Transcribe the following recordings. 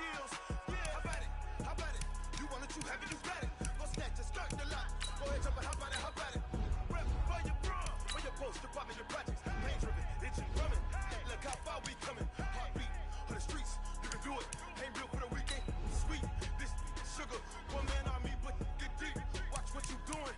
skills. Yeah, how about it? How about it? You want it, you have it, you got it. Go snatch it, skirt the lot. Go ahead, jump it, how about it? How about it? Rep for your bra, for your post, department, your projects. Pain driven, itching, drumming. Look how far we coming. Heartbeat on the streets, you can do it. Ain't built for the weekend. Sweet, this sugar, one man army, but get deep. Watch what you doing.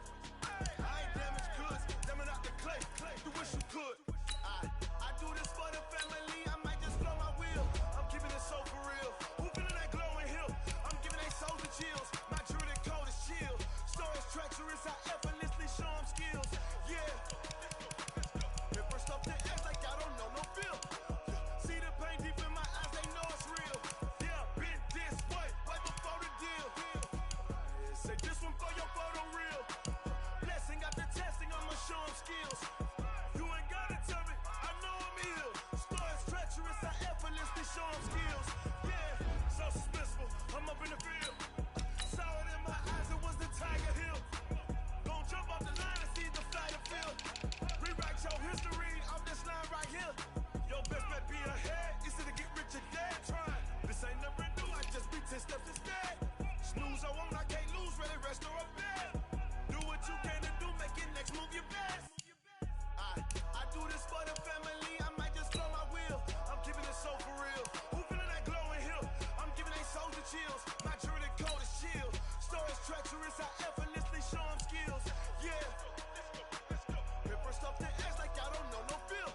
I ain't damaged goods, damn it out the clay. You wish you could. I do this for the family. I might just blow my wheel. I'm keeping it so for real. Who feeling that glowing hill? I'm giving they souls the chills. My jewelry cold is chill. Stories treacherous, I effortlessly show them skills. Yeah. It burst up the edge like I don't know no feel. See the pain deep in my eyes, they know it's real. Yeah, been this way, right before the deal. Say this one for your photo real. Blessing got the testing, I'ma show them skills. You ain't gotta tell me, I know I'm ill. Stories treacherous, I effortlessly show them skills. Yeah, so suspenseful, I'm up in the field. Saw it in my eyes, it was the Tiger Hill. Gon' jump off the line and see the flight of field. Rewrite your history off this line right here. Your best bet be ahead, easy to get rich or dead trying. This ain't never new, I just be 10 steps instead. Snooze I won't, I can't lose, ready, rest or a bed. Do what you can to do, make it next move your best. I do this for the family, I might just blow my wheel. I'm keeping it so for real. Who feeling that glowing hill? I'm giving they souls the chills. My jewelry cold is chill. Stories treacherous, I effortlessly show them skills. Yeah. It burst off the edge like I don't know no feel.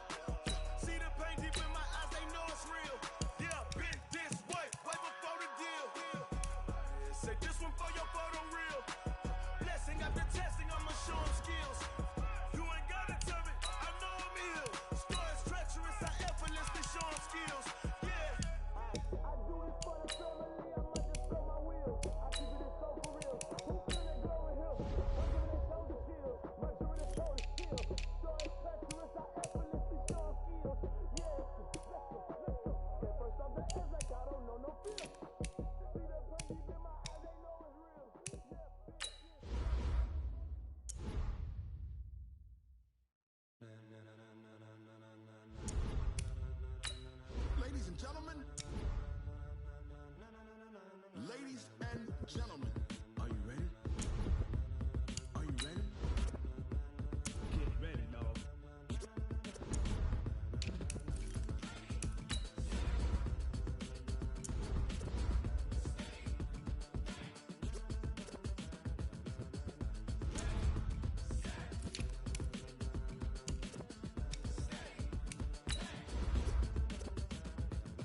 See the pain deep in my eyes, they know it's real. Yeah, been this way, right before the deal. Say this one for your photo real. Blessing after testing, I'ma show them skills. You ain't gotta tell me, I know I'm ill. Stories treacherous, I effortlessly show them skills. Yeah. I do this for the family, I might just blow my wheel. I keep it so for real. Who feel that glowing hill? I'm giving they souls the chills. My jewelry cold is chill. Stories treacherous, I effortlessly show them skills. Yeah, let's go. That first off the edge like I don't know no feel. See that pain deep in my eyes, they know it's real. Ladies and gentlemen, ladies and gentlemen, are you ready? Are you ready? Get ready, dog.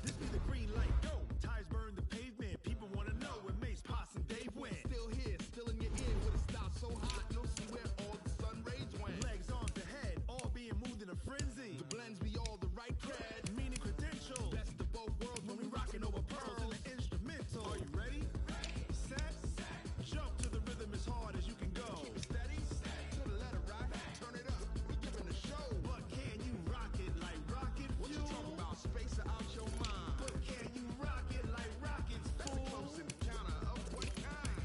This be the green light, go. Tires burn the pavement. People wanna know where Mace, Posse, and Dave went. Still here, still in your ear with a style so hot, you'll see where all the sun rays went. Legs, arms, the head, all being moved in a frenzy. The blends be all the right cred. Meaning credentials. Best of both worlds when we rockin' over pearls in and the instrumental. Are you ready? Set, jump to the rhythm as hard as you can go. Keep it steady, to the letter right. Turn it up, we giving a show. But can you rock it like rocket What you fuel? talking about? Space out your mind. But can you rock it like rockets, That's a fool? close encounter of what kind?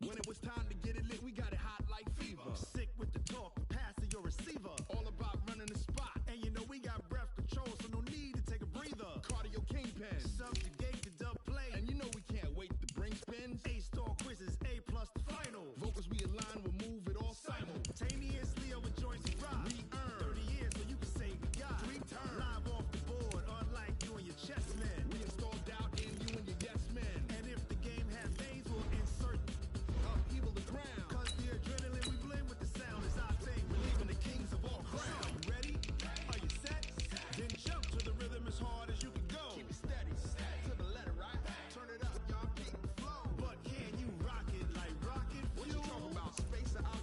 When it was time to get it lit, we got it hot like fever. Sick with the talk, pass to your receiver. All about running the spot. And you know we got breath control, so no need to take a breather. Cardio kingpin. Subjugate the dub play. And you know we can't wait to bring spins. A-star quizzes, A plus the final. Vocals we align, we'll move it all Simultaneously over joints and rock. We earn 30 years so you can say we got 3 turns. live off the board, unlike you and your chess men. We install doubt in you and your yes men. And if the game has veins, we'll insert Upheaval the ground. cause the adrenaline we blend with the sound is our thing. We're leaving the kings of all crowns. Are you ready? Are you set? Then jump to the rhythm as hard as you can go. Keep it steady, to the letter right. Turn it up, y'all keep the flow. But can you rock it like rocket What you fuel? talking about? Space out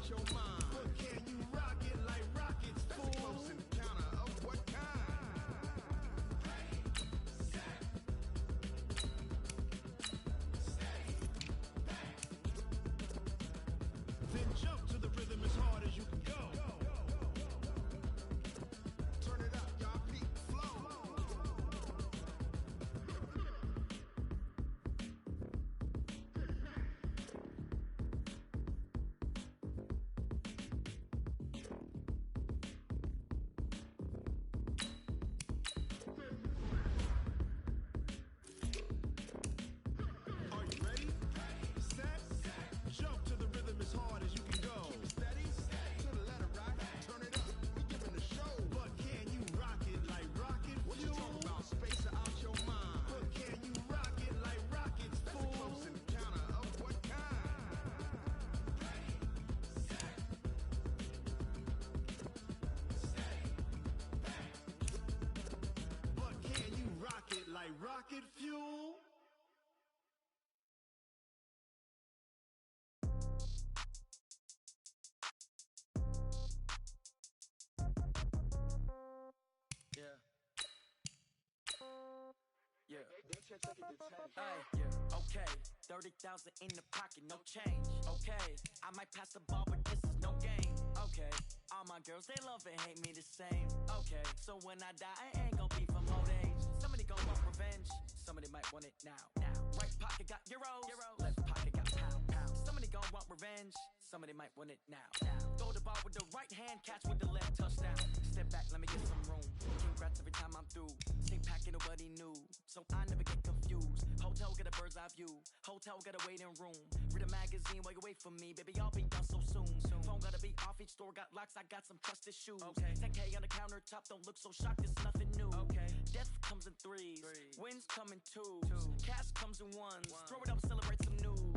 Yeah. Hey, yeah. Okay. 30,000 in the pocket, no change. Okay. I might pass the ball, but this is no game. Okay. All my girls, they love and hate me the same. Okay. So when I die, I ain't gon' be from old age. Somebody gon' want revenge. Somebody might want it now. Right pocket got euros. Left pocket got pound. Somebody gon' want revenge. Somebody might want it now. Throw the ball with the right hand, catch with the left, touchdown. Step back, let me get some room. Congrats every time I'm through. Stay packing, nobody knew, so I never get confused. Hotel get a bird's eye view. Hotel got a waiting room. Read a magazine while you wait for me, baby. I'll be done so soon. Phone gotta be off. Each store got locks. I got some trusted shoes. 10K on the countertop. Don't look so shocked. It's nothing new. Death comes in threes. Wins come in twos. Cash comes in ones. Throw it up, celebrate some news.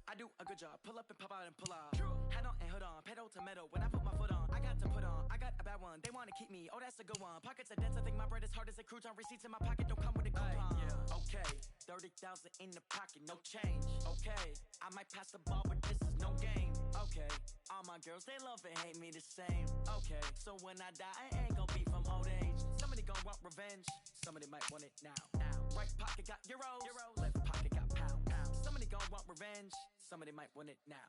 I do a good job. Pull up and pop out and pull out. Head on and hood on. Pedal to metal. When I put my foot on, I got to put on. I got a bad one. They want to keep me. Oh, that's a good one. Pockets are dense. I think my bread is hard as a crouton. Receipts in my pocket don't come with a coupon. Okay. 30,000 in the pocket. No change. Okay. I might pass the ball, but this is no game. Okay. All my girls, they love and hate me the same. Okay. So when I die, I ain't gon' be from old age. Somebody gon' want revenge. Somebody might want it now. Right pocket got euros. Left pocket got pound. Somebody gon' want revenge. Somebody might want it now.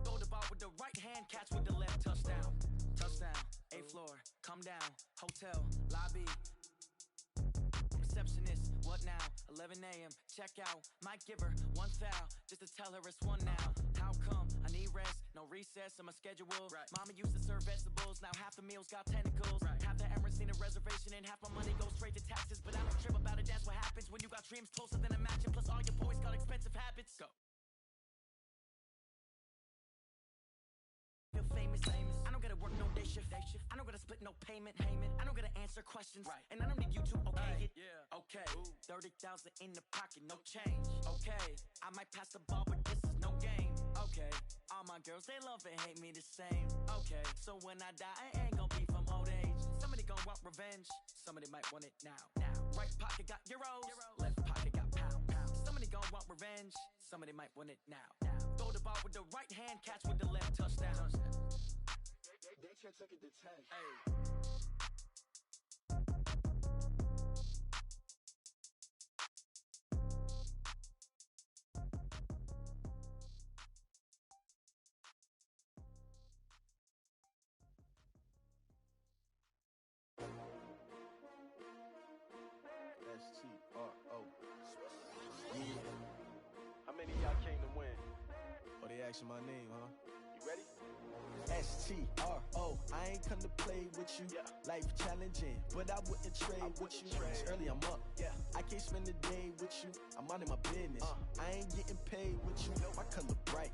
Throw the ball with the right hand, catch with the left, touchdown. Touchdown, 8th floor, come down. Hotel, lobby. Receptionist, what now? 11 a.m., check out. Might give her one foul, just to tell her it's one now. How come? I need rest, no recess in my schedule. Mama used to serve vegetables, now half the meals got tentacles. Half the Emirates need a reservation and half my money goes straight to taxes. But I don't trip about it, that's what happens when you got dreams closer than a match. And plus all your boys got expensive habits. Go. Feel famous. I don't gotta work no day shift. I don't gotta split no payment. I don't gotta answer questions. And I don't need you to okay it. Okay. 30,000 in the pocket, no change. Okay. I might pass the ball, but this is no game. Okay. All my girls, they love and hate me the same. Okay. So when I die, I ain't gon' be from old age. Somebody gon' want revenge. Somebody might want it now. Right pocket got euros. Left pocket got pound. Somebody gon' want revenge. Somebody might want it now. Throw the ball with the right hand, catch with the left, touchdown. They can't take it to 10. STRO. Yeah. How many of y'all came to win? Oh, they asking my name, huh? You ready? STRO. I ain't come to play with you. Life challenging, but I wouldn't trade with you. It's early, I'm up. I can't spend the day with you. I'm minding my business. I ain't getting paid with you. My color bright.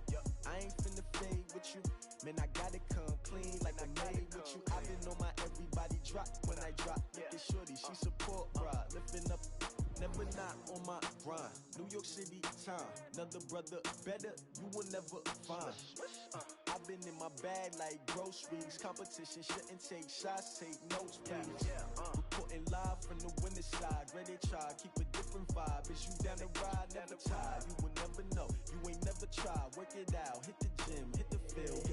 I ain't finna fade with you. Man, I gotta come clean like I made with you. I've been on my everybody drop when I drop. Look at shorty, she support ride. Lifting up, never not on my grind. New York City time. Another brother better, you will never find. I've been in my bag like groceries. Competition shouldn't take shots, take notes, please. Reporting live from the winning side. Ready to try, keep a different vibe. Is you down the ride, never tired. You will never know, you ain't never tried. Work it out, hit the gym, hit the field.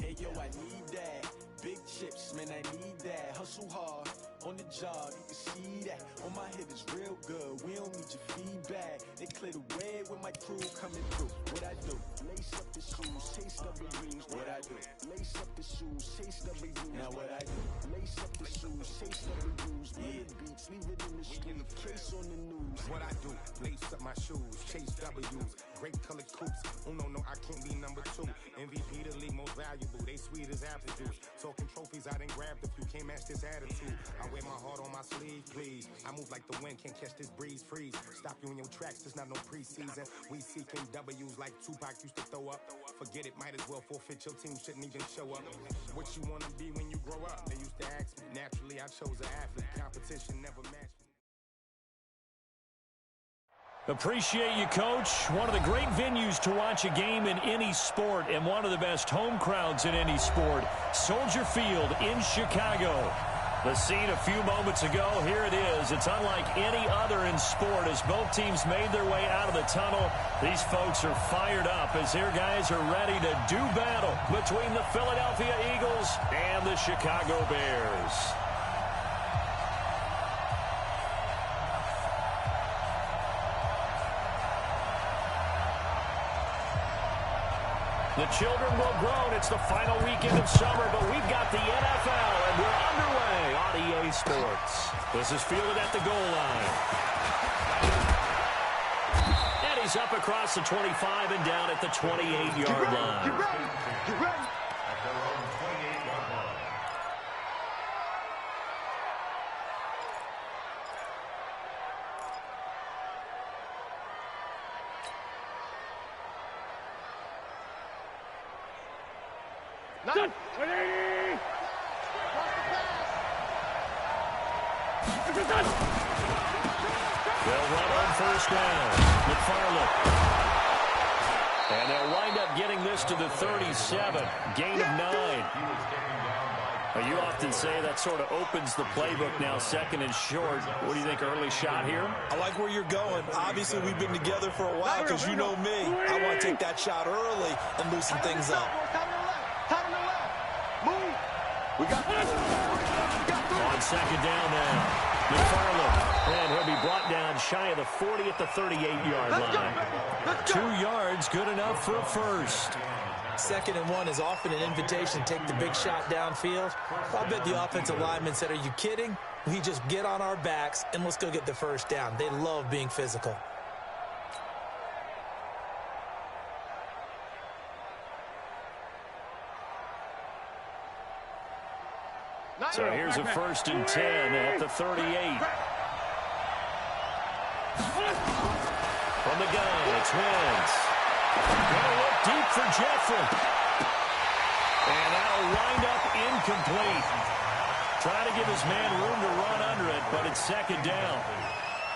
Hey yo, I need that. Big chips, man, I need that. Hustle hard, on the job, you can see that. On my head is real good, we don't need your feedback. They clear the way with my crew coming through. What I do? Lace up the shoes, chase W's. What I do? Lace up the shoes, chase W's. Now what I do? Lace up the shoes, chase W's. Play the beats, leave it in the street, case on the news. What I do? Lace up my shoes, chase W's. Great colored coops. Oh no, I can't be number 2. MVP the league most valuable. They sweet as apple juice. Talking trophies, I didn't grab the few. Can't match this attitude. I wear my heart on my sleeve, please. I move like the wind, can't catch this breeze, freeze. Stop you in your tracks, there's not no preseason. We seeking W's like Tupac used to throw up. Forget it, might as well forfeit. Your team shouldn't even show up. What you wanna be when you grow up? They used to ask me. Naturally, I chose an athlete. Competition never matched me. Appreciate you, Coach. One of the great venues to watch a game in any sport and one of the best home crowds in any sport. Soldier Field in Chicago. The scene a few moments ago, here it is. It's unlike any other in sport as both teams made their way out of the tunnel. These folks are fired up as their guys are ready to do battle between the Philadelphia Eagles and the Chicago Bears. The children will groan. It's the final weekend of summer, but we've got the NFL, and we're underway on EA Sports. This is fielded at the goal line. And he's up across the 25 and down at the 28-yard line. Get ready. Get ready. At their own 28-yard line. Nine. They'll run on first down. McFarland. And they'll wind up getting this to the 37. Gain of 9. Now, you often say that sort of opens the playbook now, second and short. What do you think, early shot here? I like where you're going. Obviously, we've been together for a while because you know me. I want to take that shot early and loosen things up. Move. We got On second down now. McFarland. And he'll be brought down shy of the 40 at the 38-yard line. 2 yards, good enough for a first. Second and 1 is often an invitation to take the big shot downfield. I bet the offensive lineman said, are you kidding? We just get on our backs and let's go get the first down. They love being physical. So here's a 1st and 10 at the 38. From the gun, it's Wentz. Gonna look deep for Jeffrey. And that'll wind up incomplete. Trying to give his man room to run under it, but it's second down.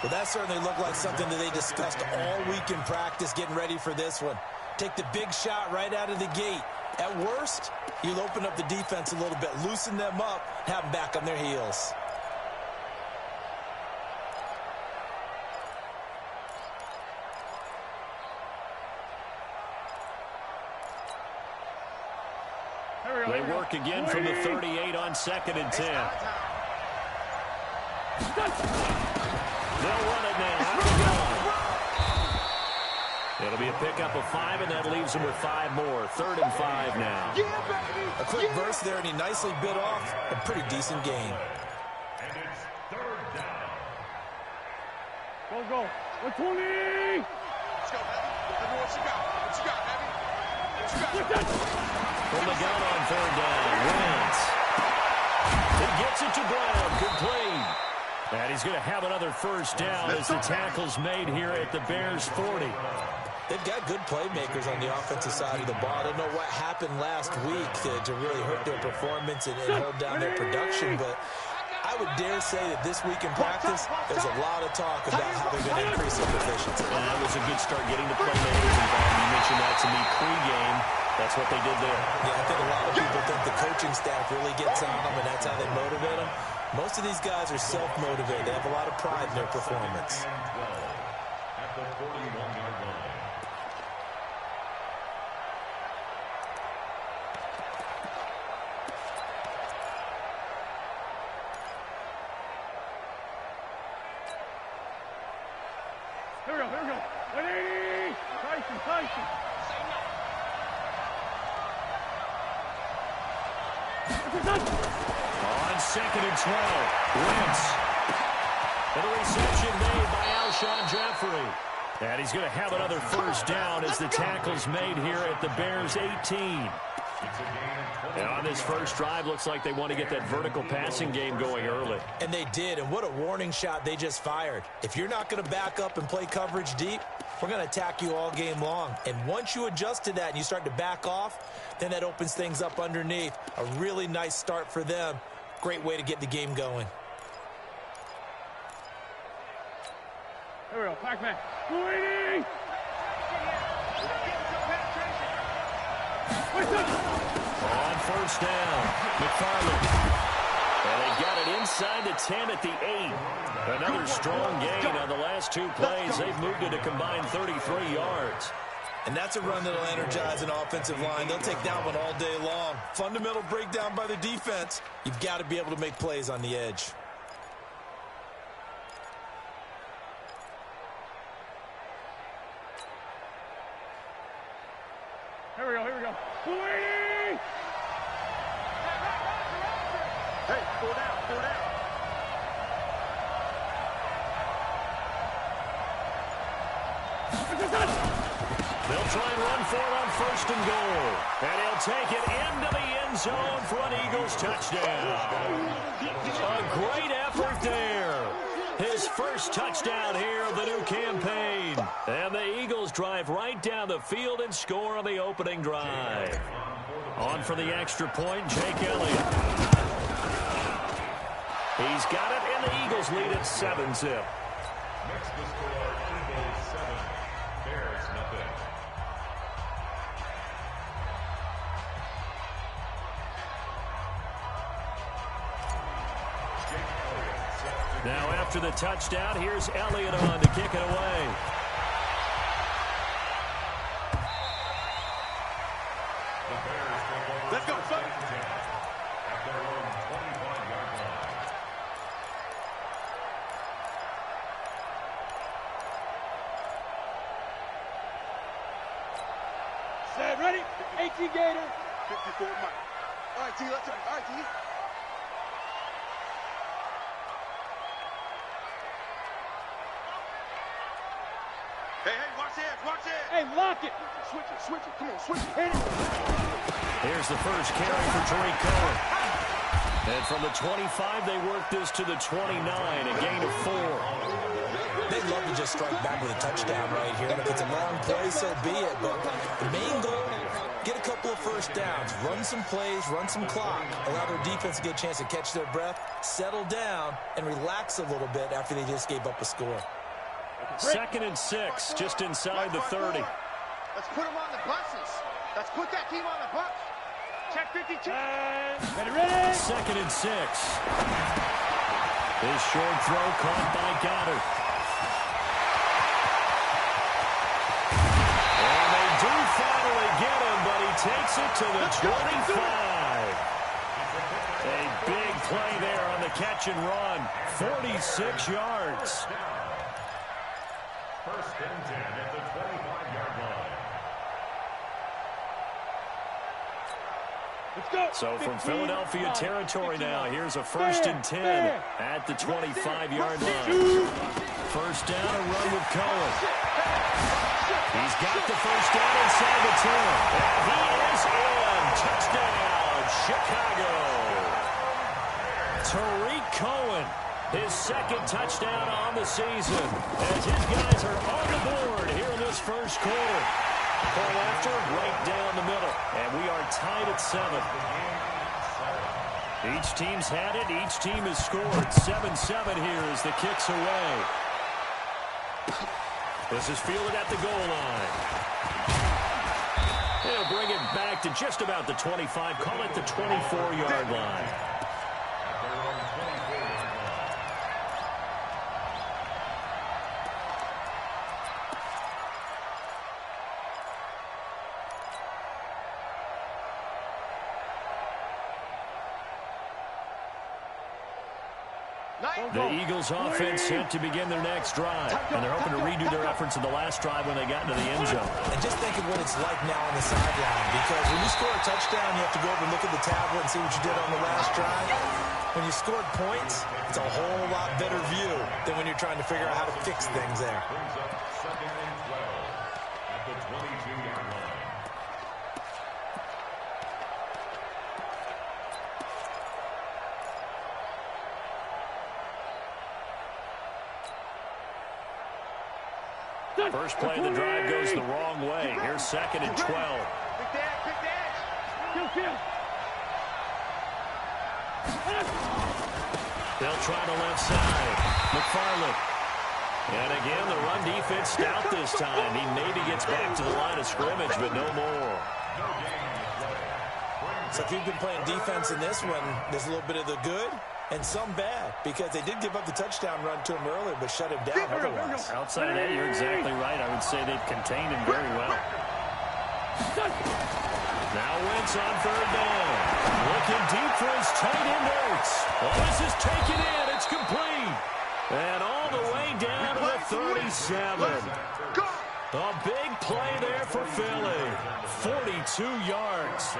Well, that certainly looked like something that they discussed all week in practice getting ready for this one. Take the big shot right out of the gate. At worst, you'll open up the defense a little bit, loosen them up, have them back on their heels. They work again from the 38 on 2nd and 10. They'll run it now. Out of the gun. It'll be a pickup of 5, and that leaves them with 5 more. 3rd and 5 now. A quick burst there, and he nicely bit off a pretty decent gain. And it's 3rd down. Go. 120. Let's go, Heavy. What you got? What you got, Heavy? What you got? From the gun on 3rd down. Wentz. He gets it to Brown. Complete. And he's going to have another first down as the tackle's made here at the Bears 40. They've got good playmakers on the offensive side of the ball. I don't know what happened last week to really hurt their performance and hold down their production, but I would dare say that this week in practice, there's a lot of talk about how they're going to increase their efficiency. That was a good start getting the playmakers involved. You mentioned that to me pre-game. That's what they did there. Yeah, I think a lot of people think the coaching staff really gets on them, and that's how they motivate them. Most of these guys are self-motivated. They have a lot of pride in their performance. At the 41-yard line. Here we go. 180. Tyson. On 2nd and 12, Wentz. And a reception made by Alshon Jeffrey. And he's going to have another first down as the tackle's made here at the Bears 18. And on this first drive, looks like they want to get that vertical passing game going early. And they did, and what a warning shot they just fired. If you're not going to back up and play coverage deep, we're going to attack you all game long. And once you adjust to that and you start to back off, then that opens things up underneath. A really nice start for them. Great way to get the game going. Here we go. Pac-Man. 280. On first down, McFarland. And they got it inside the 10 at the 8. Another strong gain on the last 2 plays. They've moved it a combined 33 yards. And that's a run that'll energize an offensive line. They'll take that one all day long. Fundamental breakdown by the defense. You've got to be able to make plays on the edge. Here we go. Hey, pull down, pull down. They'll try and run for it on 1st and goal. And he'll take it into the end zone for an Eagles touchdown. A great effort there. His first touchdown here of the new campaign. And the Eagles drive right down the field and score on the opening drive. On for the extra point, Jake Elliott. He's got it, and the Eagles lead at 7-zip. Makes the score Eagles 7, Bears nothing. Now after the touchdown, here's Elliott on to kick it away. Let's go, son. At their own 25-yard line. Set, ready? 18 Gator. 54 Mike. All right, T, let's go. All right, T. Hey, watch hands, watch hands. Hey, lock it. Switch it. Come on, switch it. Hit it. Here's the first carry for Tariq Cohen. And from the 25, they work this to the 29, a gain of 4. They'd love to just strike back with a touchdown right here. And if it's a long play, so be it. But the main goal, get a couple of first downs, run some plays, run some clock, allow their defense to get a chance to catch their breath, settle down, and relax a little bit after they just gave up a score. 2nd and 6, just inside the 30. Let's put them on the buses. Let's put that team on the bus. Check 52. Ready. 2nd and 6. His short throw caught by Goddard. And they do finally get him, but he takes it to the 25. A big play there on the catch and run. 46 yards. 1st and 10 at the 25-yard line. Let's go. So from Philadelphia territory now, here's a 1st and 10 at the 25-yard line. First down, a run with Cohen. He's got the first down inside the 10. And he is in. Touchdown, Chicago. Tariq Cohen, his 2nd touchdown on the season, as his guys are on the board here in this first quarter. Point after, right down the middle, and we are tied at 7. Each team's had it, each team has scored. 7-7 here as the kick's away. This is fielded at the goal line. They'll bring it back to just about the 25, call it the 24-yard line. The Eagles offense set to begin their next drive, and they're hoping to redo their efforts in the last drive when they got into the end zone. And just think of what it's like now on the sideline, because when you score a touchdown, you have to go over and look at the tablet and see what you did on the last drive. When you scored points, it's a whole lot better view than when you're trying to figure out how to fix things there. Brings up 2nd and 12 at the 22-yard line. First play of the drive goes the wrong way. Here's 2nd and 12. Big dash. They'll try the left side. McFarland. And again, the run defense stout this time. He maybe gets back to the line of scrimmage, but no more. So if you've been playing defense in this one, there's a little bit of the good and some bad, because they did give up the touchdown run to him earlier, but shut him down otherwise. Outside of that, you're exactly right. I would say they've contained him very well. Now Wentz on 3rd down. Looking deep for his tight end Ertz. Well, this is taken in. It's complete. And all the way down to the 37. A big play there for Philly. 42 yards.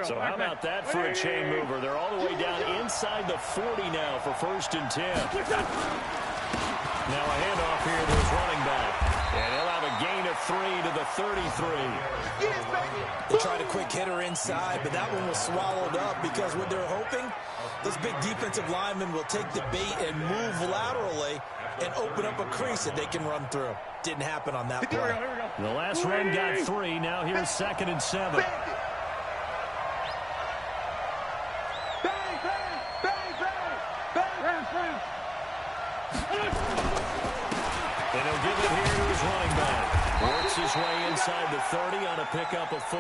So how about that for a chain mover? They're all the way down inside the 40 now for 1st and 10. Now a handoff here to his running back. And he'll have a gain of 3 to the 33. They tried a quick hitter inside, but that one was swallowed up because what they're hoping, those big defensive linemen will take the bait and move laterally and open up a crease that they can run through. Didn't happen on that play. The last run got 3. Now here's 2nd and 7. And he'll give it here to his running back. Works his way inside the 30 on a pickup of 4.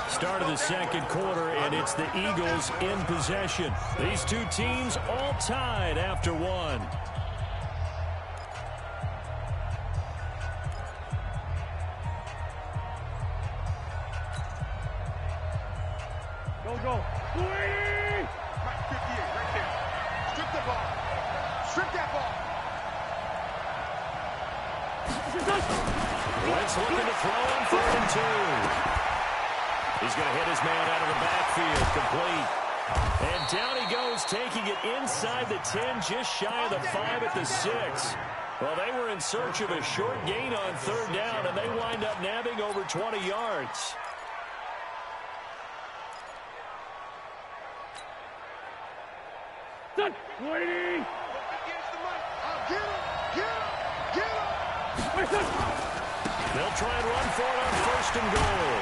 Start of the second quarter, and it's the Eagles in possession. These two teams all tied after 1. Go. Right 58, right there. Strip the ball. Strip that ball. Wentz looking to throw on 3rd and 2. He's going to hit his man out of the backfield, complete. And down he goes, taking it inside the 10, just shy of the 5 at the 6. Well, they were in search of a short gain on 3rd down, and they wind up nabbing over 20 yards. Waiting. They'll try and run for it on 1st and goal.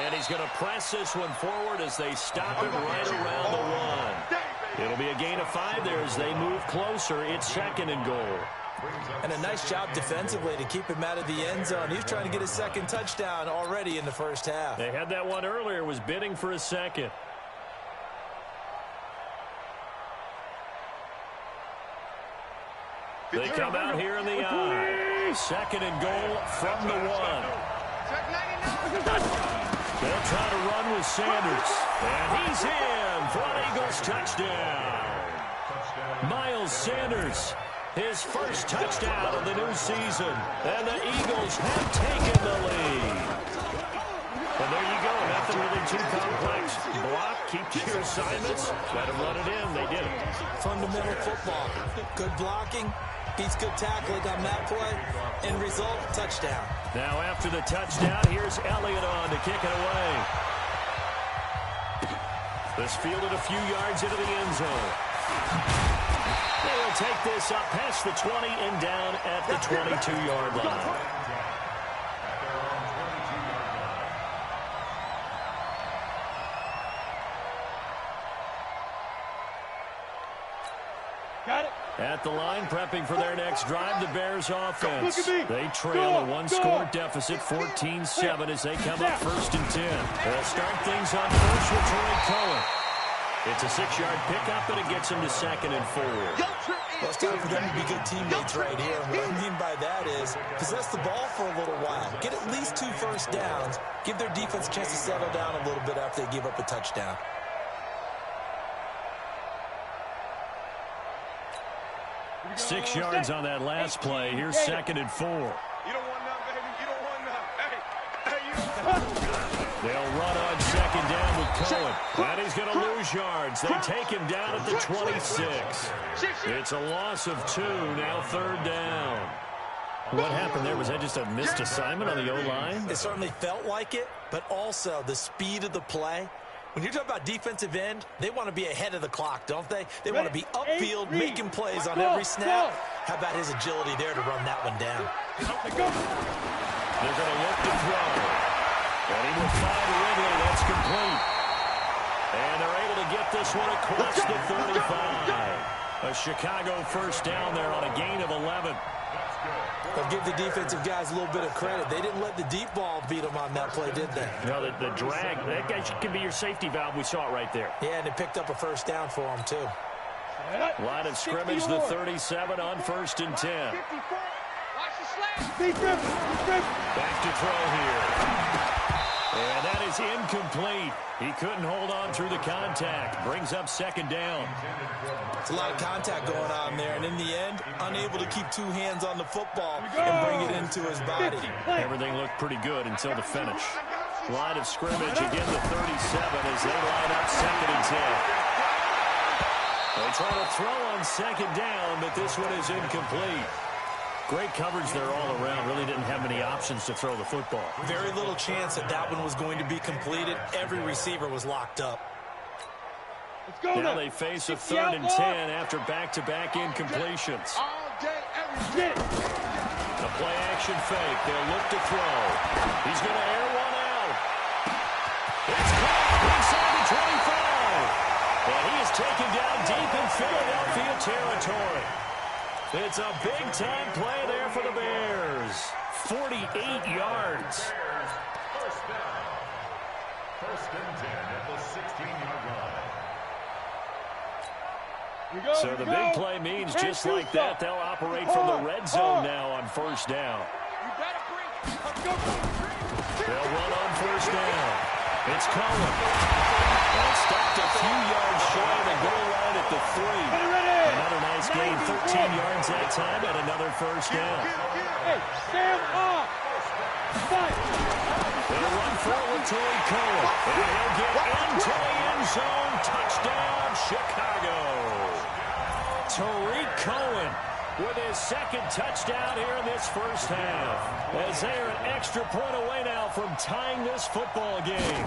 And he's going to press this one forward as they stop it right around the 1. It'll be a gain of 5 there as they move closer. It's 2nd and goal. And a nice job defensively to keep him out of the end zone. He was trying to get his 2nd touchdown already in the first half. They had that one earlier, was bidding for a 2nd. They come out here in the eye. 2nd and goal from the 1. They'll try to run with Sanders. And he's in for an Eagles touchdown. Miles Sanders, his first touchdown of the new season. And the Eagles have taken the lead. And there you go. Nothing really too complex. Block, keep to your assignments. Let them run it in. They did it. Fundamental football. Good blocking. Beats good tackling on that play. End result, touchdown. Now after the touchdown, here's Elliott on to kick it away. This fielded a few yards into the end zone. They will take this up past the 20 and down at the 22-yard line. Got it. At the line, prepping for their next drive, the Bears offense. They trail a one-score deficit, 14-7, as they come up 1st and 10. They'll start things on 1st with Troy Cohen. It's a 6-yard pickup, and it gets them to 2nd and 4. Well, it's time for them to be good teammates right here. And what I mean by that is possess the ball for a little while. Get at least 2 first downs. Give their defense a chance to settle down a little bit after they give up a touchdown. Six yards on that last play. Here's 2nd and 4. You don't want none, baby. You don't want none. Hey, you don't. They'll run on 2nd down with Cohen. And he's going to lose yards. They take him down at the 26. It's a loss of 2. Now 3rd down. What happened there? Was that just a missed assignment on the O-line? It certainly felt like it, but also the speed of the play. When you're talking about defensive end, they want to be ahead of the clock, don't they? They want to be upfield, making plays on every snap. How about his agility there to run that one down? They're going to look to throw. And he will find Ridley. That's complete. And they're able to get this one across the 35. A Chicago first down there on a gain of 11. But give the defensive guys a little bit of credit. They didn't let the deep ball beat them on that play, did they? No, the drag, that guy can be your safety valve. We saw it right there. Yeah, and they picked up a first down for him, too. Line of scrimmage, the 37 on 1st and 10. Back to throw here. And that is incomplete. He couldn't hold on through the contact. Brings up second down. It's a lot of contact going on there, and in the end, unable to keep two hands on the football and bring it into his body. Everything looked pretty good until the finish. Line of scrimmage, again the 37 as they line up second and 10. They try to throw on second down, but this one is incomplete. Great coverage there all around. Really didn't have many options to throw the football. Very little chance that that one was going to be completed. Every receiver was locked up. Let's go now they face a 3rd and 10 after back-to-back incompletions. All day, every day. A play-action fake. They'll look to throw. He's going to air one out. It's caught inside the 25. And he is taken down deep in Philadelphia territory. It's a big-time play there for the Bears. 48 yards. First down. 1st and 10 at the 16-yard line. So the big play means just like that, they'll operate from the red zone now on 1st down. They'll run on 1st down. It's Cohen. And stopped a few yards short of the goal line at the 3. Another nice gain, 13 yards that time, and another 1st down. Hey, stand up. They'll run forward to Cohen. And he'll get into the end zone. Touchdown, Chicago. Tariq Cohen with his 2nd touchdown here in this 1st half. As they are an extra point away now from tying this football game.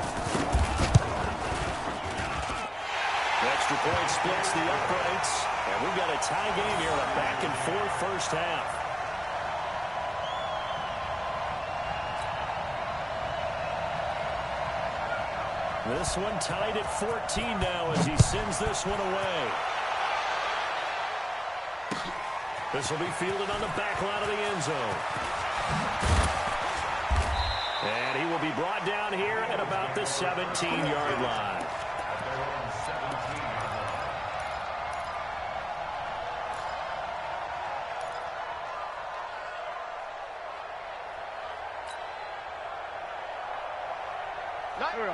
The extra point splits the uprights. And we've got a tie game here, a back-and-forth 1st half. This one tied at 14 now as he sends this one away. This will be fielded on the back line of the end zone. And he will be brought down here at about the 17-yard line.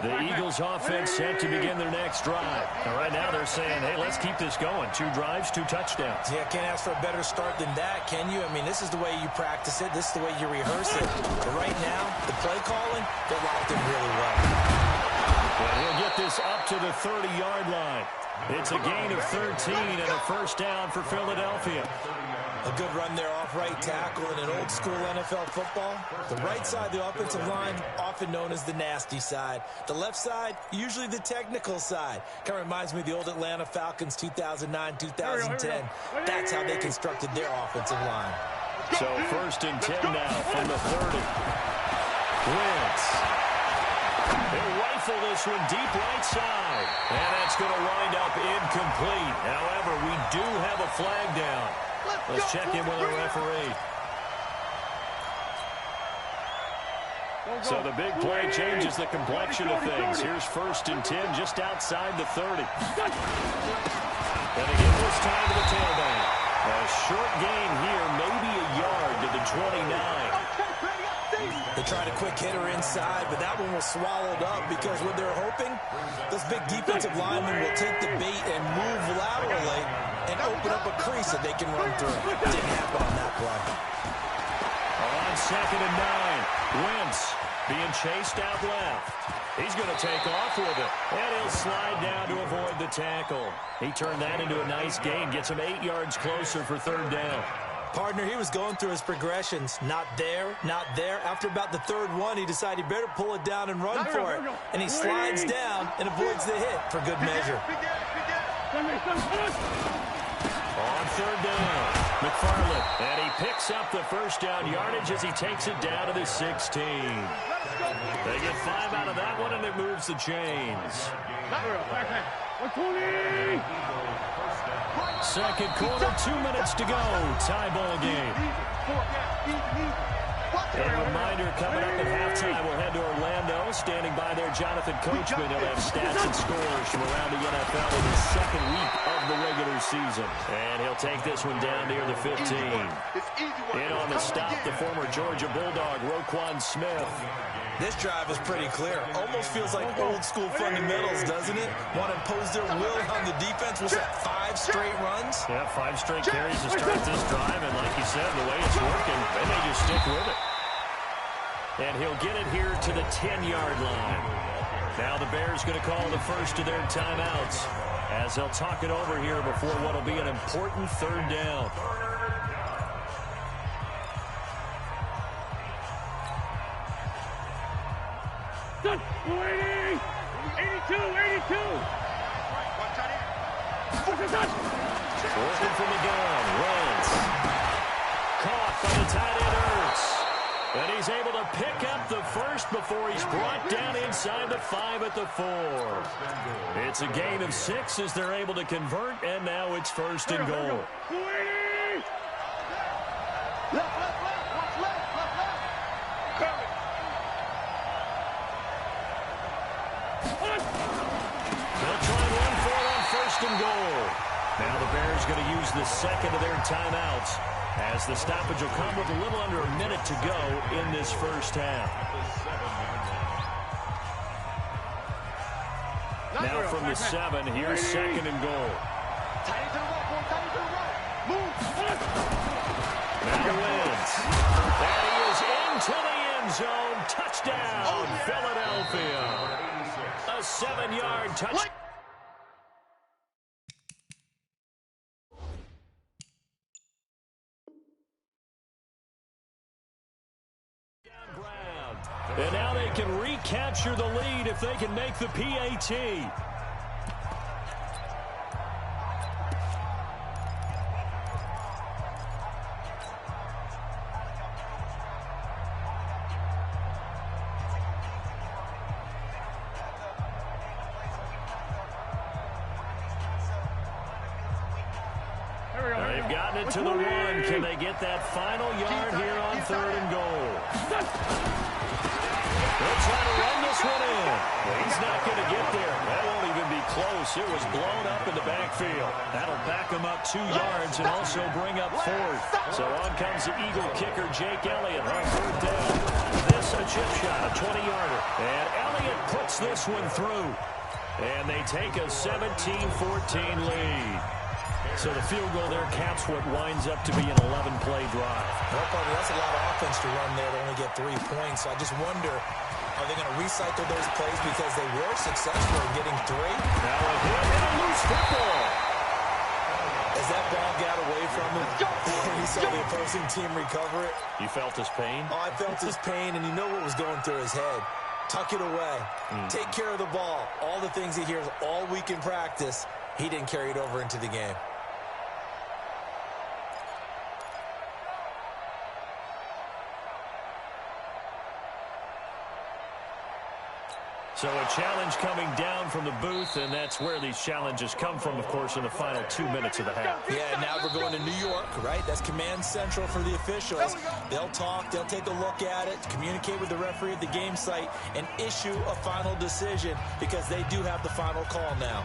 The Eagles offense set to begin their next drive. And right now they're saying, hey, let's keep this going. 2 drives, 2 touchdowns. Yeah, can't ask for a better start than that, can you? I mean, this is the way you practice it. This is the way you rehearse it. But right now, the play calling, they're locked in really well. And he'll get this up to the 30-yard line. It's a gain of 13 and a 1st down for Philadelphia. A good run there off right tackle in an old-school NFL football. The right side of the offensive line, often known as the nasty side. The left side, usually the technical side. Kind of reminds me of the old Atlanta Falcons 2009-2010. That's how they constructed their offensive line. So 1st and 10 now from the 30. Wentz. They'll rifle this one deep right side. And that's going to wind up incomplete. However, we do have a flag down. Let's check in with our referee. So the big play changes the complexion of things. Here's 1st and 10 just outside the 30. And again this time to the tailback. A short gain here, maybe a yard to the 29. They tried a quick hitter inside, but that one was swallowed up because what they're hoping, those big defensive linemen will take the bait and move laterally and open up a crease that they can run through. Didn't happen on that play. On 2nd and 9, Wentz being chased out left. He's going to take off with it, and he'll slide down to avoid the tackle. He turned that into a nice gain, gets him 8 yards closer for 3rd down. Partner, he was going through his progressions. Not there, not there. After about the 3rd one, he decided he better pull it down and run for it. And he slides down and avoids the hit for good measure. On 3rd down, McFarland. And he picks up the 1st down yardage as he takes it down to the 16. They get 5 out of that one, and it moves the chains. 2nd quarter, 2 minutes to go. Tie ball game. And a reminder, coming up at halftime, we'll head to Orlando. Standing by there, Jonathan Coachman. He'll have stats and scores from around the NFL in the second week of the regular season. And he'll take this one down near the 15. In on the stop, the former Georgia Bulldog, Roquan Smith. This drive is pretty clear. Almost feels like old-school fundamentals, doesn't it? Want to impose their will on the defense. Was that 5 straight runs? Yeah, 5 straight carries to start this drive. And like you said, the way it's working, they may just stick with it. And he'll get it here to the 10-yard line. Now the Bears going to call the first of their timeouts as they'll talk it over here before what will be an important third down. Good. 82, 82. Working from the gun, Wentz. Caught by the tight end, Ertz. And he's able to pick up the first before he's brought down inside the 5 at the 4. It's a gain of 6 as they're able to convert, and now it's first and goal. They'll try and run for it on first and goal. Now the Bears going to use the second of their timeouts as the stoppage will come with a little under a minute to go in this first half. Now from the 7, here's second and goal. Now Wentz. And he is into the end zone. Touchdown, Philadelphia. A 7-yard touchdown. And now they can recapture the lead if they can make the PAT. They've gotten it to the 1. Can they get that final yard here on third and goal? They'll try to run this one in. He's not going to get there. That won't even be close. It was blown up in the backfield. That'll back him up 2 yards and also bring up 4th. So on comes the Eagle kicker, Jake Elliott, on third down. This a chip shot, a 20-yarder. And Elliott puts this one through. And they take a 17-14 lead. So the field goal there caps what winds up to be an 11-play drive. Well, Parker, that's a lot of offense to run there to only get 3 points. So I just wonder, are they going to recycle those plays because they were successful in getting 3? Now a hit and a loose football. As that ball got away from him, and he saw the opposing team recover it. You felt his pain? Oh, I felt his pain, and you know what was going through his head. Tuck it away. Take care of the ball. All the things he hears all week in practice, he didn't carry it over into the game. So a challenge coming down from the booth, and that's where these challenges come from, of course, in the final 2 minutes of the half. Yeah, now we're going to New York, right? That's command central for the officials. They'll talk, they'll take a look at it, communicate with the referee at the game site, and issue a final decision because they do have the final call now.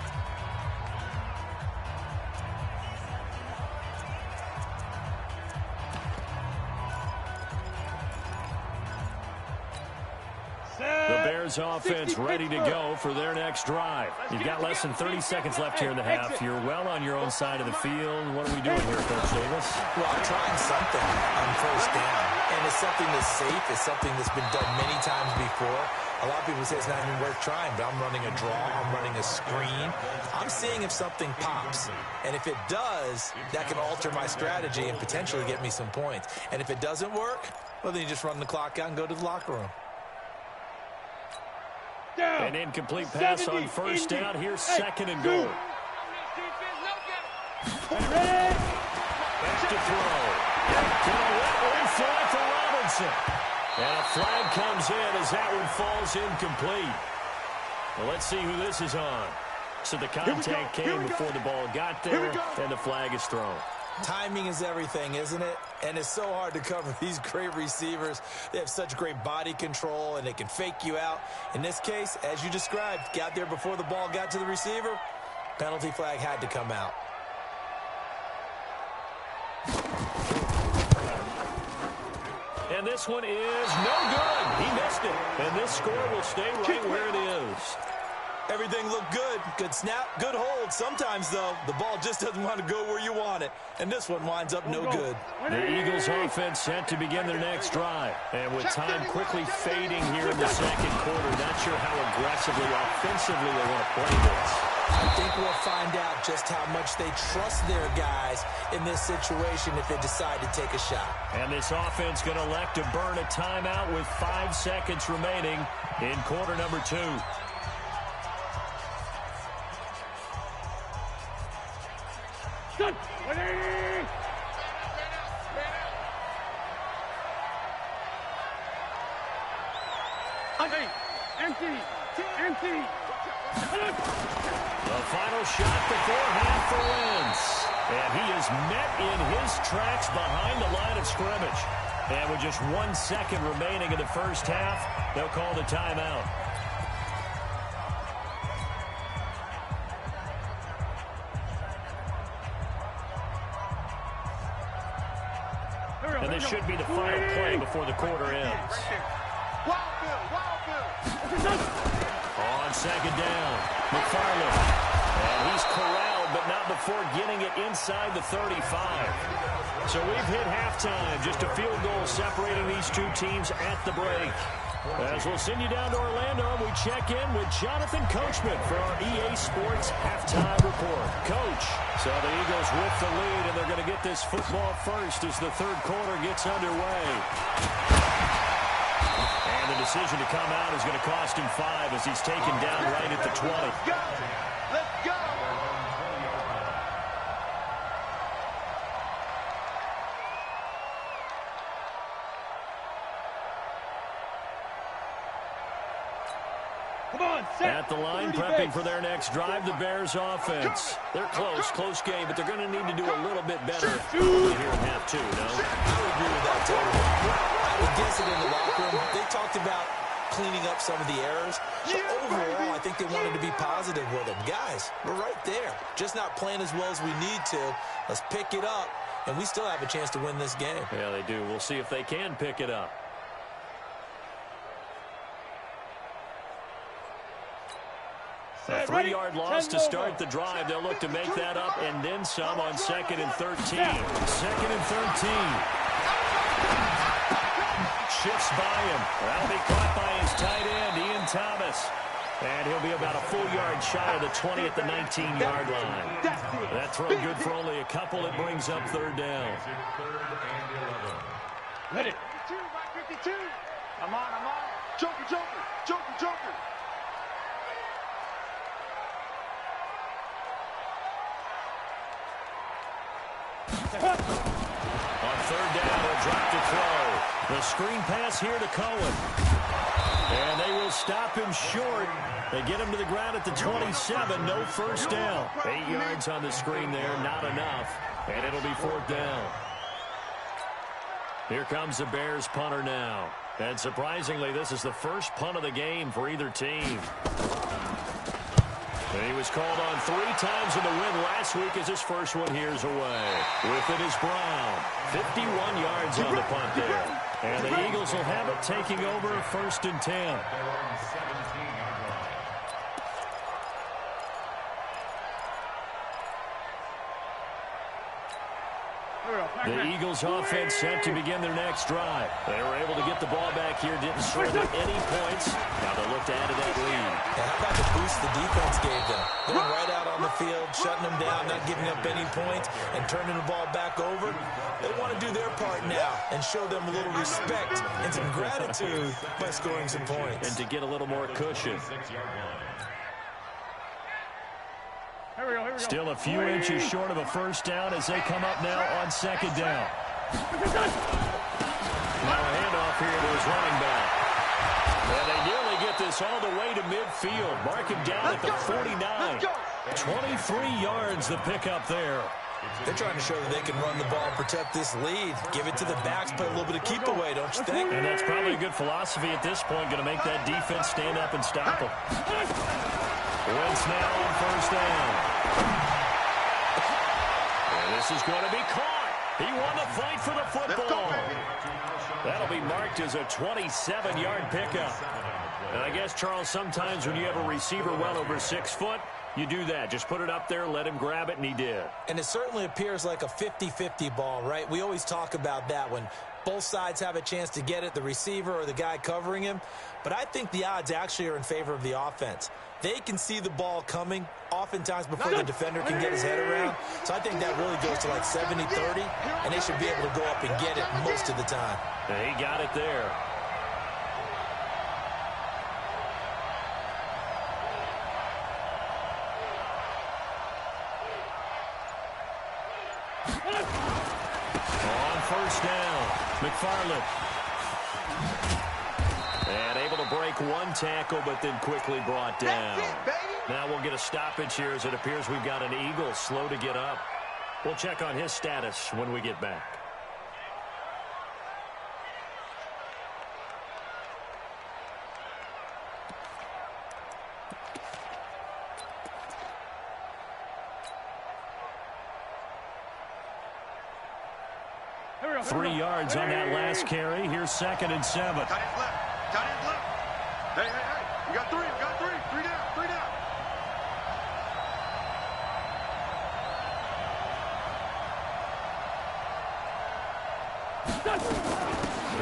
Offense ready to go for their next drive. You've got less than 30 seconds left here in the half. You're well on your own side of the field. What are we doing here, Coach Davis? Well, I'm trying something on first down. And it's something that's safe. It's something that's been done many times before. A lot of people say it's not even worth trying, but I'm running a draw. I'm running a screen. I'm seeing if something pops. And if it does, that can alter my strategy and potentially get me some points. And if it doesn't work, well, then you just run the clock out and go to the locker room. An incomplete pass on first down. Here's second and goal. Back to throw. For Robinson. And a flag comes in as that one falls incomplete. Well, let's see who this is on. So the contact came before the ball got there, and the flag is thrown. Timing is everything, isn't it? And it's so hard to cover these great receivers. They have such great body control, and they can fake you out. In this case, as you described, got there before the ball got to the receiver. Penalty flag had to come out. And this one is no good. He missed it. And this score will stay right where it is. Everything looked good. Good snap, good hold. Sometimes, though, the ball just doesn't want to go where you want it. And this one winds up no good. The Eagles offense set to begin their next drive. And with time quickly fading here in the second quarter, not sure how aggressively, offensively they want to play this. I think we'll find out just how much they trust their guys in this situation if they decide to take a shot. And this offense going to elect to burn a timeout with 5 seconds remaining in quarter number 2. Good. Ready. Empty. The final shot before half for Wentz. And he is met in his tracks behind the line of scrimmage. And with just 1 second remaining in the first half, they'll call the timeout. And this should be the final play before the quarter ends. On second down, McFarland. And he's corralled, but not before getting it inside the 35. So we've hit halftime. Just a field goal separating these two teams at the break. As we'll send you down to Orlando, we check in with Jonathan Coachman for our EA Sports halftime report. Coach, so the Eagles with the lead, and they're going to get this football first as the third quarter gets underway. And the decision to come out is going to cost him 5 as he's taken down right at the 20. Let's go. At the line, prepping for their next drive, the Bears offense. They're close game, but they're going to need to do a little bit better here in half 2, no? I would agree with that totally. I would guess it in the locker room. They talked about cleaning up some of the errors. But overall, I think they wanted to be positive with them. Guys, we're right there. Just not playing as well as we need to. Let's pick it up, and we still have a chance to win this game. Yeah, they do. We'll see if they can pick it up. A 3-yard loss to start the drive. They'll look to make that up and then some on 2nd and 13. 2nd and 13. Shifts by him. That'll be caught by his tight end, Ian Thomas. And he'll be about a full yard shy of the 20 at the 19-yard line. That throw good for only a couple. It brings up 3rd down. Ready. 52. I'm on. Joker. On 3rd down, he'll drop the throw. The screen pass here to Cohen. And they will stop him short. They get him to the ground at the 27. No first down. 8 yards on the screen there. Not enough. And it'll be 4th down. Here comes the Bears punter now. And surprisingly, this is the first punt of the game for either team. And he was called on 3 times in the win last week as his first one here's away. With it is Brown. 51 yards on the punt there. And the Eagles will have it taking over 1st and 10. The Eagles offense set to begin their next drive. They were able to get the ball back here, didn't surrender any points. Now they'll look to add to that lead. And how about the boost the defense gave them? Going right out on the field, shutting them down, not giving up any points, and turning the ball back over. They want to do their part now and show them a little respect and some gratitude by scoring some points. And to get a little more cushion. Still a few inches short of a first down as they come up now on 2nd down. Now a handoff here to his running back. And they nearly get this all the way to midfield. Mark him down at the 49. 23 yards the pickup there. They're trying to show that they can run the ball and protect this lead. Give it to the backs, play a little bit of keep away, don't you think? And that's probably a good philosophy at this point, going to make that defense stand up and stop them. Wentz now on first down. And this is going to be caught. He won the fight for the football. That'll be marked as a 27-yard pickup. And I guess, Charles, sometimes when you have a receiver well over 6 foot, you do that. Just put it up there, let him grab it, and he did. And it certainly appears like a 50-50 ball, right? We always talk about that when both sides have a chance to get it, the receiver or the guy covering him. But I think the odds actually are in favor of the offense. They can see the ball coming oftentimes before the defender can get his head around. So I think that really goes to like 70-30, and they should be able to go up and get it most of the time. He got it there. On first down, McFarland. And able to break one tackle, but then quickly brought down. Now we'll get a stoppage here as it appears we've got an Eagle slow to get up. We'll check on his status when we get back. Here 3 yards on that last carry. Here's 2nd and 7. Tight end left. Tight end left. Hey, hey, hey. We got 3. We got 3. 3 down. 3 down.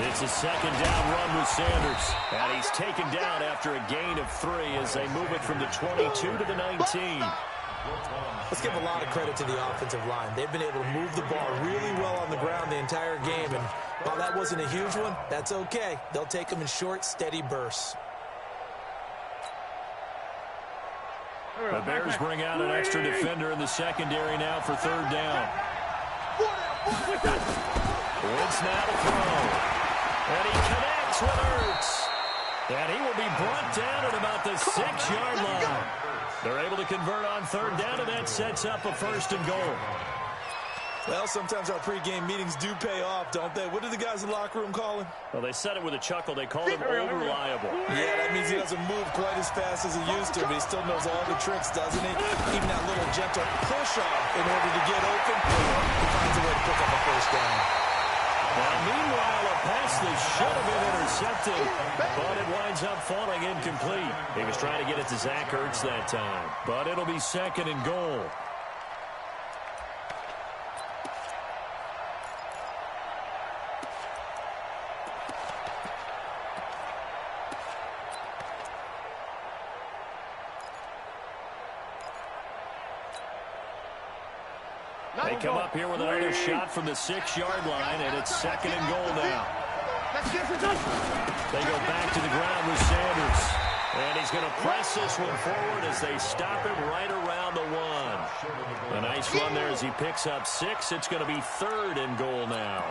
It's a 2nd down run with Sanders. And he's taken down after a gain of 3 as they move it from the 22 to the 19. Let's give a lot of credit to the offensive line. They've been able to move the ball really well on the ground the entire game. And while that wasn't a huge one, that's okay. They'll take them in short, steady bursts. The Bears bring out an extra defender in the secondary now for 3rd down. Wentz now to throw. And he connects with Ertz. And he will be brought down at about the 6-yard line. They're able to convert on 3rd down, and that sets up a 1st and goal. Well, sometimes our pregame meetings do pay off, don't they? What did the guys in the locker room call him? Well, they said it with a chuckle. They called him over-reliable. Yeah, that means he doesn't move quite as fast as he used to, but he still knows all the tricks, doesn't he? Even that little gentle push-off in order to get open, he finds a way to pick up a 1st down. Now, meanwhile, a pass that should have been intercepted, but it winds up falling incomplete. He was trying to get it to Zach Ertz that time, but it'll be 2nd and goal. They come up here with another shot from the 6-yard line, and it's 2nd and goal now. They go back to the ground with Sanders. And he's going to press this one forward as they stop him right around the 1. A nice run there as he picks up 6. It's going to be 3rd and goal now.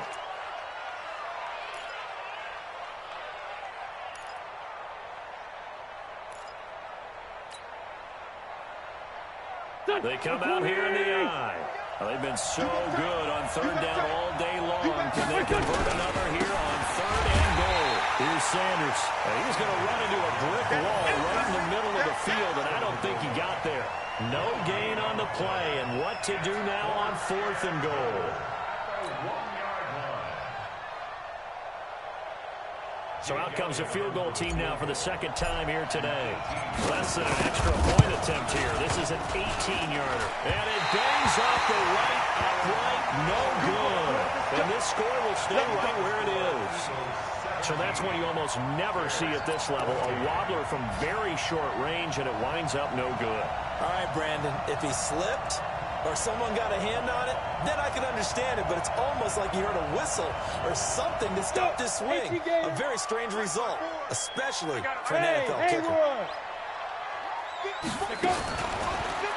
They come out here in the eye. They've been so good on 3rd down all day long. Can they convert another here on 3rd and goal? Here's Sanders. He's going to run into a brick wall right in the middle of the field, and I don't think he got there. No gain on the play, and what to do now on 4th and goal? So out comes a field goal team now for the 2nd time here today. Less than an extra point attempt here. This is an 18-yarder. And it bangs off the right upright. No good. And this score will stay right where it is. So that's one you almost never see at this level. A wobbler from very short range, and it winds up no good. All right, Brandon, if he slipped or someone got a hand on it, then I can understand it, but it's almost like you heard a whistle or something to stop this swing. A very strange result, especially for an NFL kicker.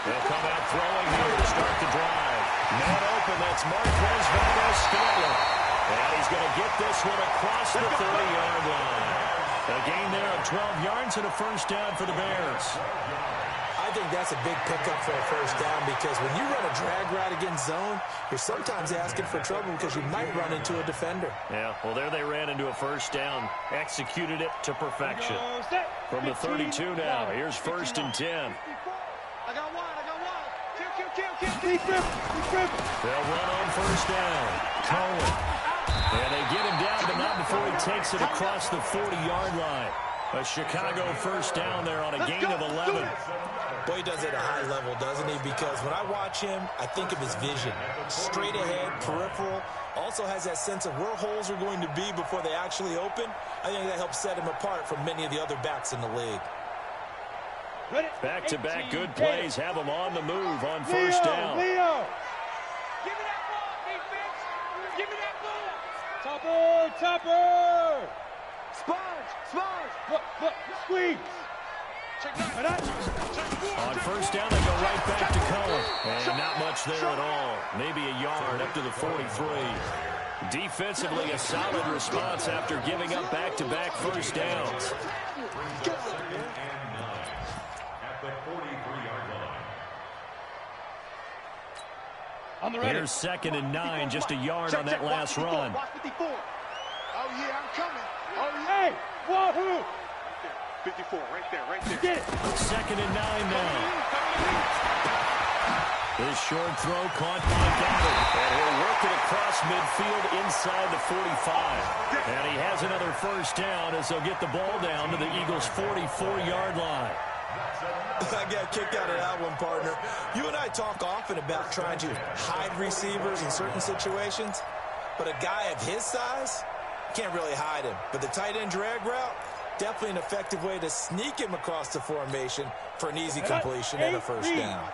They'll come out throwing here to start the drive. Man open, that's Marquez Valdes-Scantling. And he's going to get this one across the 30-yard line. A gain there of 12 yards and a 1st down for the Bears. I think that's a big pickup for a first down because when you run a drag route against zone, you're sometimes asking for trouble because you might run into a defender. Yeah, well, there they ran into a first down. Executed it to perfection. From the 32 now, here's 1st and 10. I got one. They'll run on 1st down. Cohen. And they get him down, but not before he takes it across the 40-yard line. A Chicago first down there on a gain of 11. Boy, he does it at a high level, doesn't he? Because when I watch him, I think of his vision. Straight ahead, peripheral. Also has that sense of where holes are going to be before they actually open. I think that helps set him apart from many of the other backs in the league. Back-to-back good plays have him on the move on 1st down. Leo! Give me that ball, defense! Give me that ball! Topper! Sponge! Look, squeeze! On 1st down, they go right back to Cohen. And not much there at all. Maybe a yard up to the 43. Defensively, a solid response after giving up back-to-back first downs. Here's 2nd and 9, just a yard on that last run. Oh, yeah, I'm coming. Oh, yeah. Hey, wahoo! 54, right there. Get it. 2nd and 9 now. This short throw caught by Goddard. And he'll work it across midfield inside the 45. And he has another first down as they'll get the ball down to the Eagles' 44-yard line. I got kicked out of that one, partner. You and I talk often about trying to hide receivers in certain situations, but a guy of his size, can't really hide him. But the tight end drag route, definitely an effective way to sneak him across the formation for an easy completion and a first down.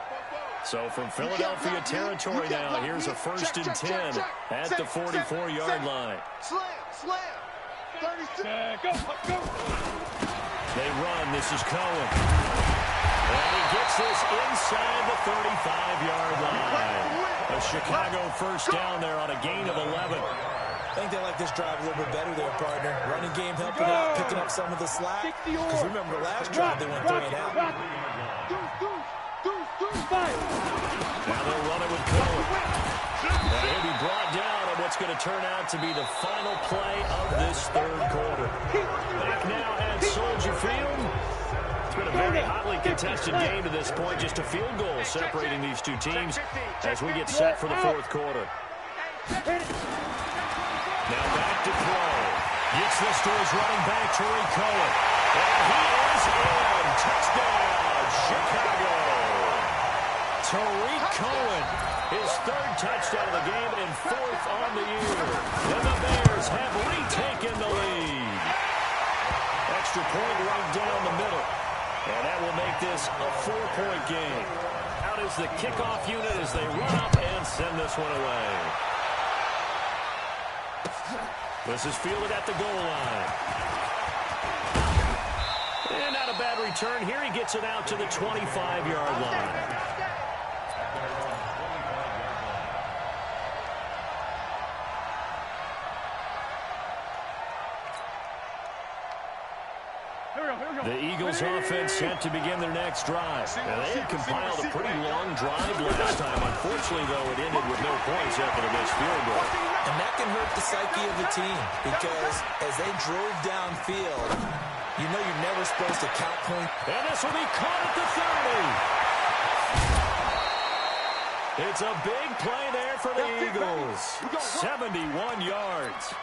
So from Philadelphia territory now, here's a 1st and 10 at the 44-yard line. Slam! 36. Go! They run. This is Cohen. And he gets this inside the 35-yard line. A Chicago first down there on a gain of 11. I think they like this drive a little bit better there, partner. Running game helping out, picking up some of the slack. Because remember the last drive, they went 3 and out. Now they'll run it with Cohen. And he'll be brought down on what's going to turn out to be the final play of this 3rd quarter. Back now at Soldier Field. It's been a very hotly contested game to this point. Just a field goal separating these two teams as we get set for the 4th quarter. Now back to throw. Gets this to his running back, Tariq Cohen. And he is in. Touchdown, Chicago. Tariq Cohen, his 3rd touchdown of the game and 4th on the year. And the Bears have retaken the lead. Extra point right down the middle. And that will make this a 4-point game. Out is the kickoff unit as they run up and send this one away. This is fielded at the goal line. And not a bad return. Here he gets it out to the 25-yard line. The Eagles offense set to begin their next drive. Now, they had compiled a pretty long drive last time. Unfortunately, though, it ended with no points after the missed field goal. And that can hurt the psyche of the team because as they drove downfield, you know you're never supposed to count points. And this will be caught at the 30. It's a big play there for the Eagles. 71 yards.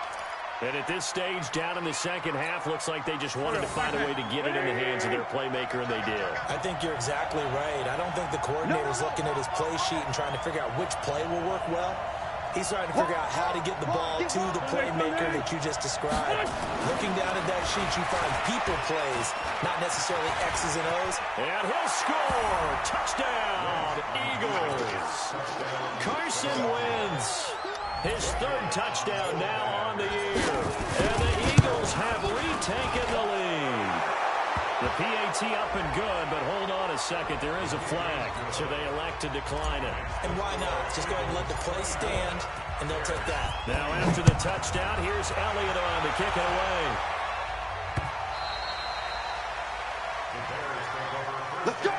And at this stage, down in the second half, looks like they just wanted to find a way to get it in the hands of their playmaker, and they did. I think you're exactly right. I don't think the coordinator's looking at his play sheet and trying to figure out which play will work well. He's trying to figure out how to get the ball to the playmaker that you just described. Looking down at that sheet, you find people plays, not necessarily X's and O's. And he'll score! Touchdown, Eagles! Carson Wentz. His 3rd touchdown now on the year. And the Eagles have retaken the lead. The PAT up and good, but hold on a second. There is a flag, so they elect to decline it. And why not? Just go ahead and let the play stand, and they'll take that. Now after the touchdown, here's Elliott on to kick it away. Let's go!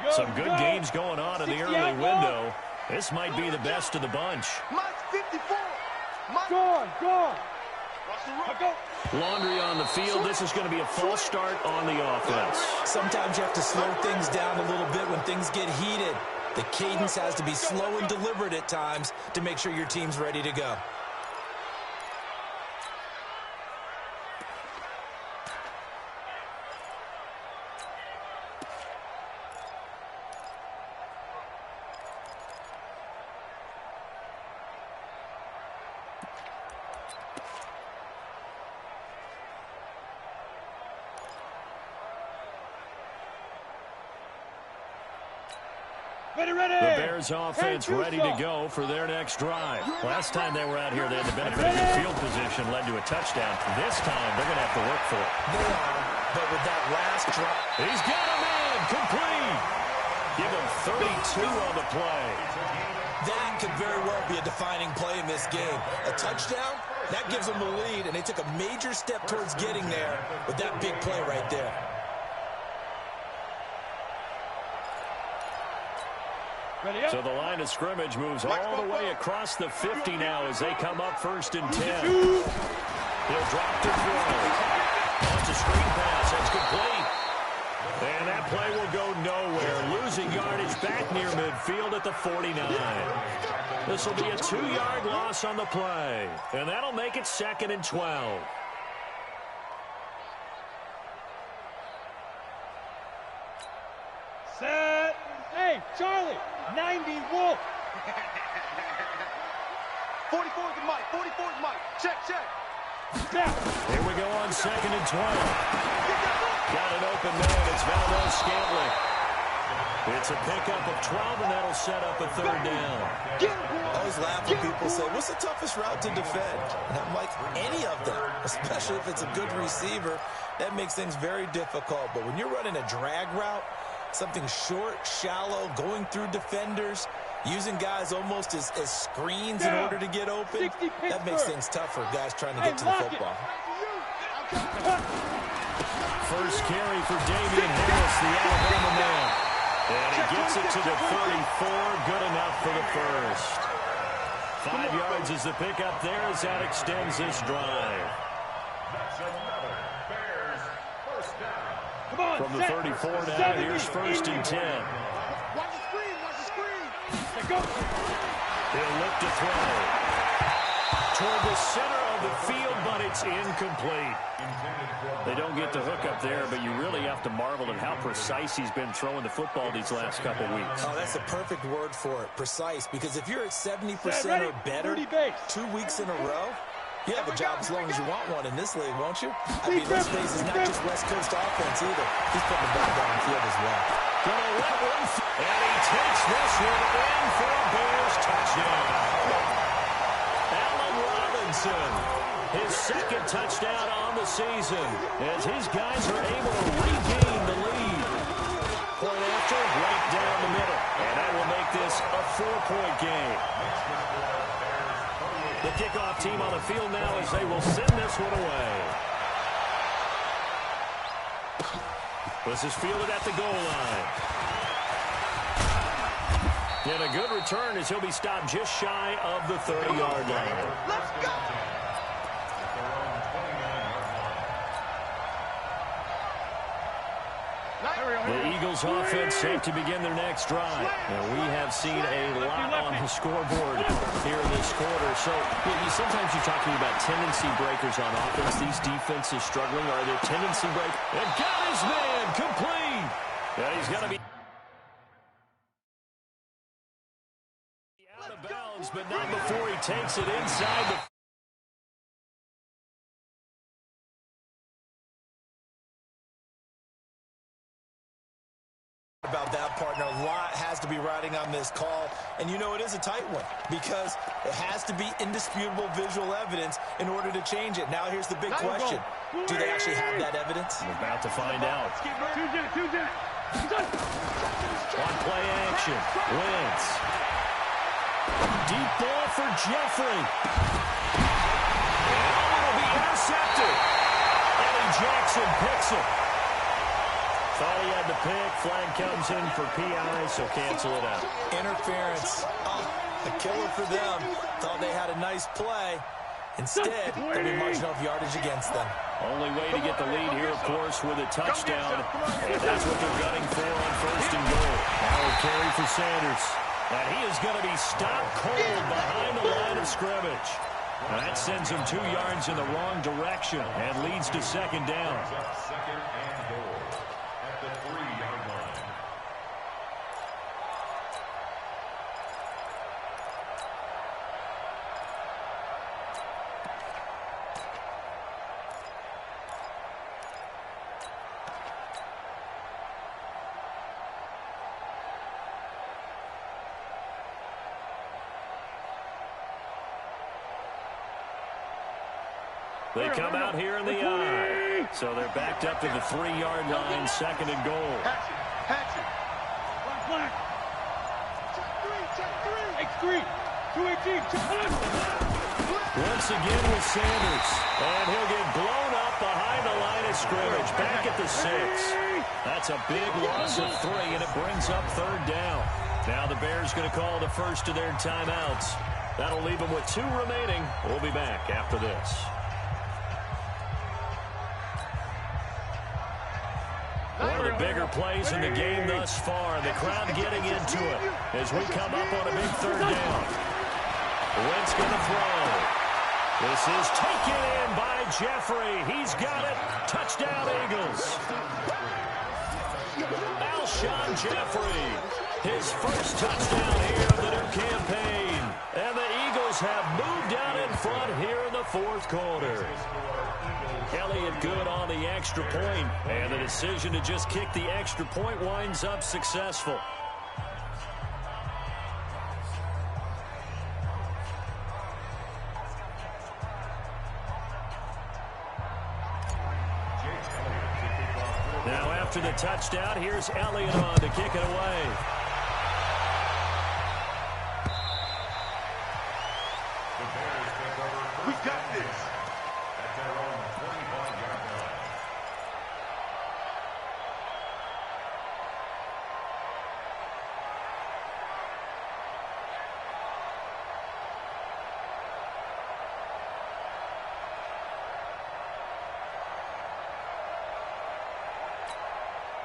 Some good games going on in the early window. This might be the best of the bunch. Laundry on the field. This is going to be a false start on the offense. Sometimes you have to slow things down a little bit when things get heated. The cadence has to be slow and deliberate at times to make sure your team's ready to go. The Bears offense ready to go for their next drive. Last time they were out here, they had the benefit of good field position, led to a touchdown. This time, they're going to have to work for it. They are, but with that last drive. He's got a man, complete. Give him 32 on the play. That could very well be a defining play in this game. A touchdown, that gives them the lead, and they took a major step towards getting there with that big play right there. So the line of scrimmage moves all the way across the 50 now as they come up 1st and 10. He'll drop to throw. Wants a screen pass. That's complete. And that play will go nowhere. Losing yardage back near midfield at the 49. This will be a 2-yard loss on the play. And that'll make it 2nd and 12. Set. Hey, Charlie. 90 Wolf. 44 is Mike. 44 is Mike. Check. Here we go on 2nd and 12. Got an open man. It's Valdez Scantling. It's a pickup of 12, and that'll set up a 3rd down. I always laugh when people say, what's the toughest route to defend? And I'm like, any of them, especially if it's a good receiver. That makes things very difficult. But when you're running a drag route, something short, shallow, going through defenders, using guys almost as screens in order to get open, that makes things tough for guys trying to get to the football. First carry for Damian Harris, the Alabama man. And he gets it to the 34, good enough for the first. 5 yards is the pickup there as that extends this drive. From the 34 now, here's 1st and 10. Watch the screen. He'll look to throw. Toward the center of the field, but it's incomplete. They don't get the hook up there, but you really have to marvel at how precise he's been throwing the football these last couple weeks. Oh, that's the perfect word for it, precise, because if you're at 70% or better 2 weeks in a row, you have a job as long as you want one in this league, won't you? I mean, this phase is not just West Coast offense either. He's putting the ball down the field as well. Gonna let one, and he takes this one in for a Bears touchdown. Allen Robinson, his 2nd touchdown on the season, as his guys are able to regain the lead. Point after, right down the middle, and that will make this a 4-point game. The kickoff team on the field now as they will send this one away. This is fielded at the goal line. And a good return as he'll be stopped just shy of the 30-yard line. Let's go. The Eagles offense set to begin their next drive. Now, we have seen a lot on the scoreboard here in this quarter. So, sometimes you talk to me about tendency breakers on offense. These defenses struggling. Are there tendency breakers? And got his man complete. Yeah, he's got to be out of bounds, but not before he takes it inside the about that, partner. A lot has to be riding on this call, and you know it is a tight one because it has to be indisputable visual evidence in order to change it. Now here's the big question. Do they actually have that evidence? We're about to find out. On play action, Wentz. Deep ball for Jeffrey. And it'll be intercepted. Eddie Jackson picks it. Thought he had the pick. Flag comes in for PI, so cancel it out. Interference. Oh, a killer for them. Thought they had a nice play. Instead, there'll be margin of yardage against them. Only way to get the lead here, of course, with a touchdown. And that's what they're gunning for on 1st and goal. Now a carry for Sanders. And he is going to be stopped cold behind the line of scrimmage. And that sends him 2 yards in the wrong direction and leads to 2nd down. 2nd and goal at the 3-yard line. They come out here in the I. So they're backed up to the 3-yard line, 2nd and goal. Hatchet. Black. Check 3. 218. Once again with Sanders. And he'll get blown up behind the line of scrimmage. Back at the 6. That's a big loss of 3, and it brings up 3rd down. Now the Bears going to call the first of their timeouts. That'll leave them with 2 remaining. We'll be back after this. One of the bigger plays in the game thus far. The crowd getting into it as we come up on a big 3rd down. Wentz going to throw. This is taken in by Jeffrey. He's got it. Touchdown, Eagles. Alshon Jeffrey. His first touchdown here of the new campaign. And the Eagles have moved out in front here in the 4th quarter. Elliott good on the extra point, and the decision to just kick the extra point winds up successful. Now after the touchdown, here's Elliott on to kick it away. We got this. At their own 25-yard line.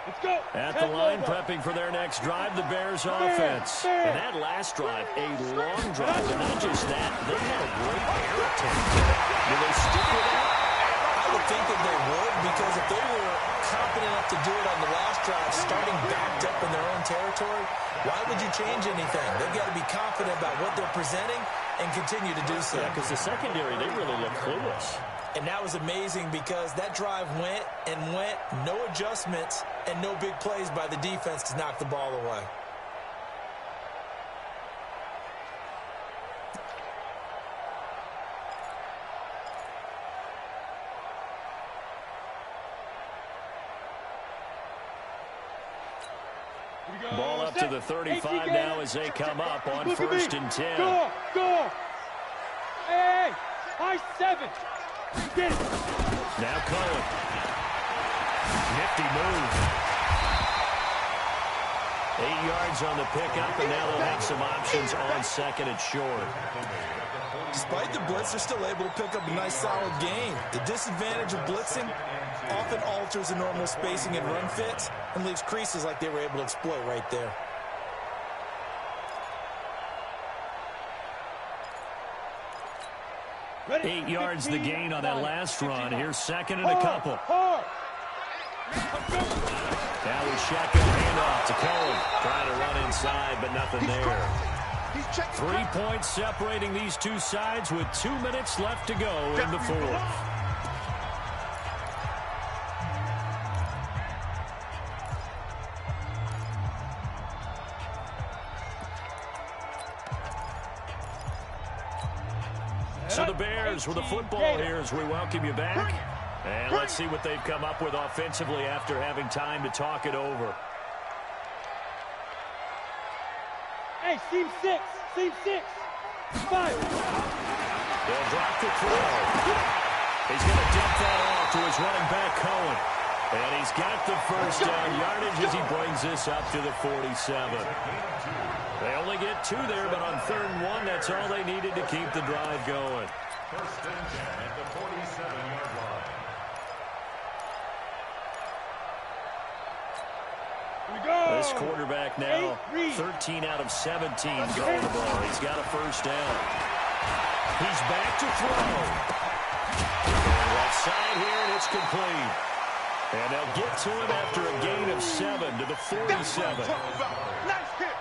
Let's go. At the line, prepping for their next drive, the Bears offense. And that last drive, a long drive. And not just that, they had a great air attempt. Do they stick with that? I would think that they would, because if they were confident enough to do it on the last drive, starting backed up in their own territory, why would you change anything? They've got to be confident about what they're presenting and continue to do so. Yeah, because the secondary, they really look clueless. And that was amazing because that drive went and went, no adjustments, and no big plays by the defense to knock the ball away. Ball up to the 35 now as they come up on 1st and 10. Go. Hey, high 7. Get it. Now Cohen. Nifty move. 8 yards on the pickup, and now they'll have some options on 2nd and short. Despite the blitz, they're still able to pick up a nice solid gain. The disadvantage of blitzing often alters the normal spacing and run fits and leaves creases like they were able to exploit right there. Ready? 8 yards the gain on that last run. Here's 2nd and a couple. Now with shotgun handoff to Cohen. Trying to run inside, but nothing there. 3 points separating these two sides with 2 minutes left to go in the 4th. So the Bears with the football here as we welcome you back. And let's see what they've come up with offensively after having time to talk it over. Hey, seam 6. 5. They'll drop the throw. He's going to dump that off to his running back, Cohen. And he's got the first down yardage as he brings this up to the 47. They only get 2 there, but on 3rd and 1, that's all they needed to keep the drive going. First and 10 at the 47-yard line. This quarterback now 13 out of 17 throwing the ball. He's got a first down. He's back to throw. And left side here, and it's complete. And they'll get to him after a gain of 7 to the 47.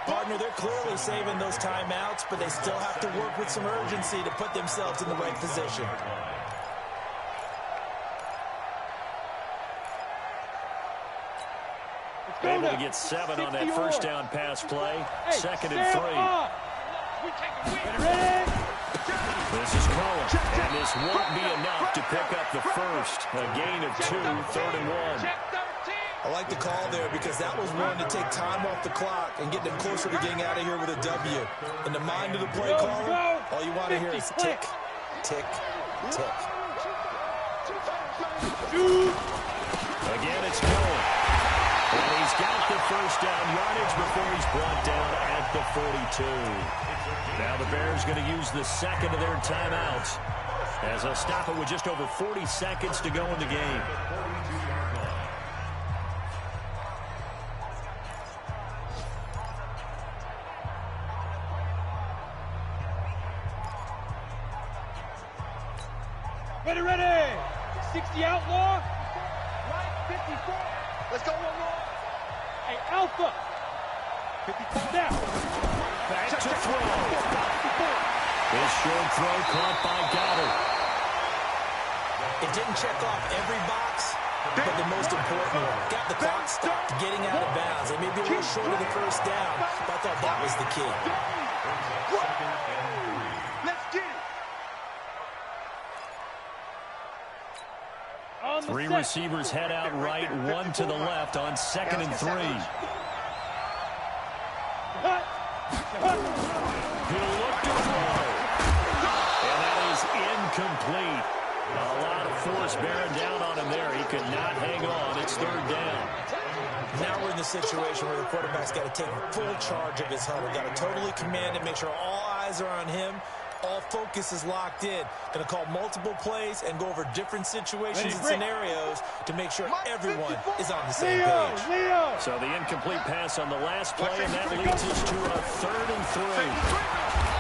Partner, they're clearly saving those timeouts, but they still have to work with some urgency to put themselves in the right position. Able to get 7 on that first down pass play. 2nd and 3. This is Cohen, and this won't be enough to pick up the first. A gain of 2, 3rd and 1. I like the call there because that was one to take time off the clock and get them closer to getting out of here with a W. In the mind of the play caller, all you want to hear is tick, tick, tick. Again, it's Cohen. And he's got the first down yardage before he's brought down at the 42. Now the Bears going to use the second of their timeouts as they'll stop it with just over 40 seconds to go in the game. Ready. 60 outlaw. Right, 54. Let's go one more. Hey, Alpha. 54 now. Back to throw. This short throw caught by Goddard. It didn't check off every box, but the most important one. Got the clock stopped, getting out of bounds. They may be a little short of the first down, but I thought that was the key. Let's get it. 3 receivers head out right, 1 to the left on 2nd and 3. He'll look to throw. And that is incomplete. A lot of force bearing down on him there. He could not hang on. It's 3rd down. Now we're in the situation where the quarterback's got to take full charge of his huddle. Got to totally command it, make sure all eyes are on him. All focus is locked in. Going to call multiple plays and go over different situations and scenarios to make sure everyone is on the same page. So the incomplete pass on the last play, and that leads us to a 3rd and 3.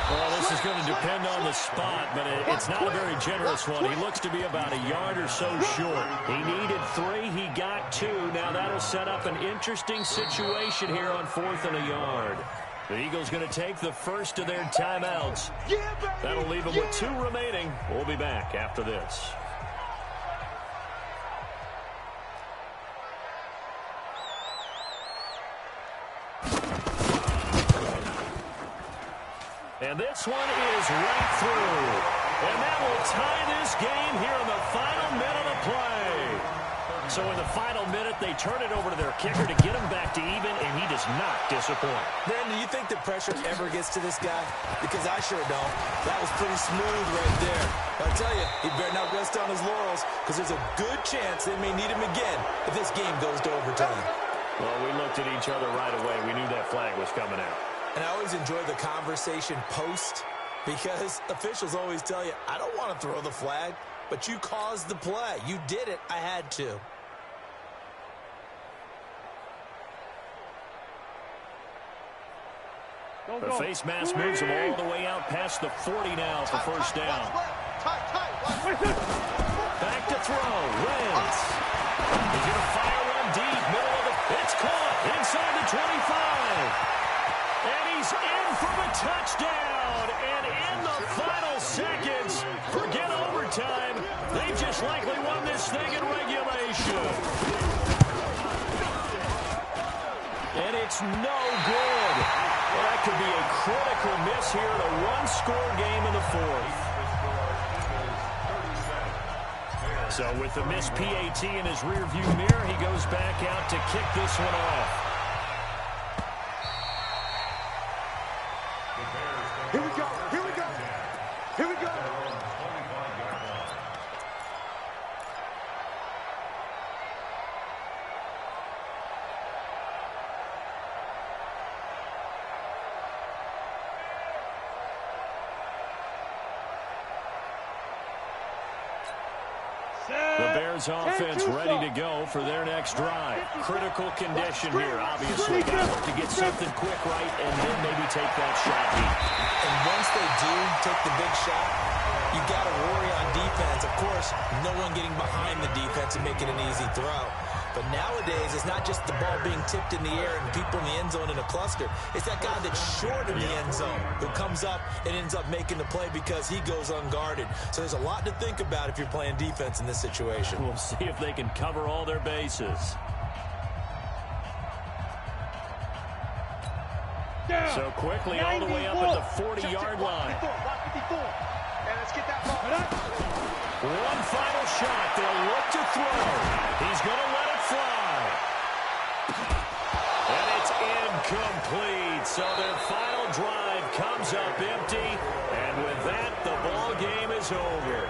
Well, this is going to depend on the spot, but it's not a very generous one. He looks to be about a yard or so short. He needed 3. He got 2. Now that'll set up an interesting situation here on 4th and a yard. The Eagles going to take the first of their timeouts. That'll leave them with 2 remaining. We'll be back after this. And this one is right through. And that will tie this game here in the final minute of play. So in the final minute, they turn it over to their kicker to get him back to even, and he does not disappoint. Brandon, do you think the pressure ever gets to this guy? Because I sure don't. That was pretty smooth right there. But I tell you, he better not rest on his laurels, because there's a good chance they may need him again if this game goes to overtime. Well, we looked at each other right away. We knew that flag was coming out. And I always enjoy the conversation post, because officials always tell you, I don't want to throw the flag, but you caused the play. You did it. I had to. The face mask moves him all the way out past the 40 now for first down. Back to throw. Wentz. He's going to fire one deep. Middle of the... It's caught inside the 25. And he's in for the touchdown. And in the final seconds, forget overtime. They've just likely won this thing in regulation. And it's no good. Well, that could be a critical miss here in a one-score game in the 4th. So with the missed PAT in his rearview mirror, he goes back out to kick this one off. Here we go. Here we go. Here we go. Bears offense ready to go for their next drive. Critical condition here, obviously. Got to get something quick right and then maybe take that shot deep. And once they do take the big shot, you got to worry on defense. Of course, no one getting behind the defense and making an easy throw. But nowadays, it's not just the ball being tipped in the air and people in the end zone in a cluster. It's that guy that's short of the end zone who comes up and ends up making the play because he goes unguarded. So there's a lot to think about if you're playing defense in this situation. We'll see if they can cover all their bases. So quickly all the way up at the 40-yard line. And let's get that ball. One final shot. They'll look to throw. He's going to let it fly. And it's incomplete. So their final drive comes up empty. And with that, the ball game is over.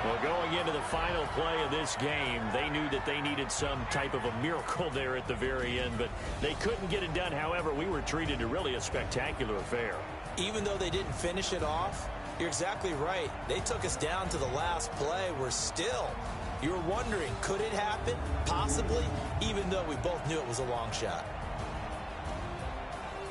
Well, going into the final play of this game, they knew that they needed some type of a miracle there at the very end, but they couldn't get it done. However, we were treated to really a spectacular affair. Even though they didn't finish it off, you're exactly right. They took us down to the last play. We're still, you were wondering, could it happen? Possibly, even though we both knew it was a long shot.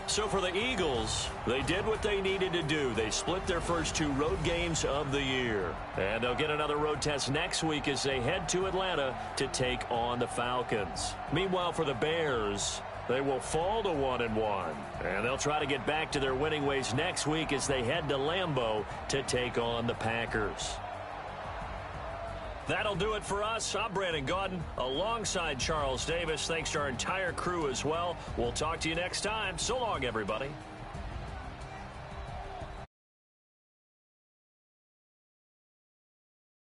So for the Eagles, they did what they needed to do. They split their first 2 road games of the year. And they'll get another road test next week as they head to Atlanta to take on the Falcons. Meanwhile, for the Bears, they will fall to 1-1. And they'll try to get back to their winning ways next week as they head to Lambeau to take on the Packers. That'll do it for us. I'm Brandon Gaudin alongside Charles Davis. Thanks to our entire crew as well. We'll talk to you next time. So long, everybody.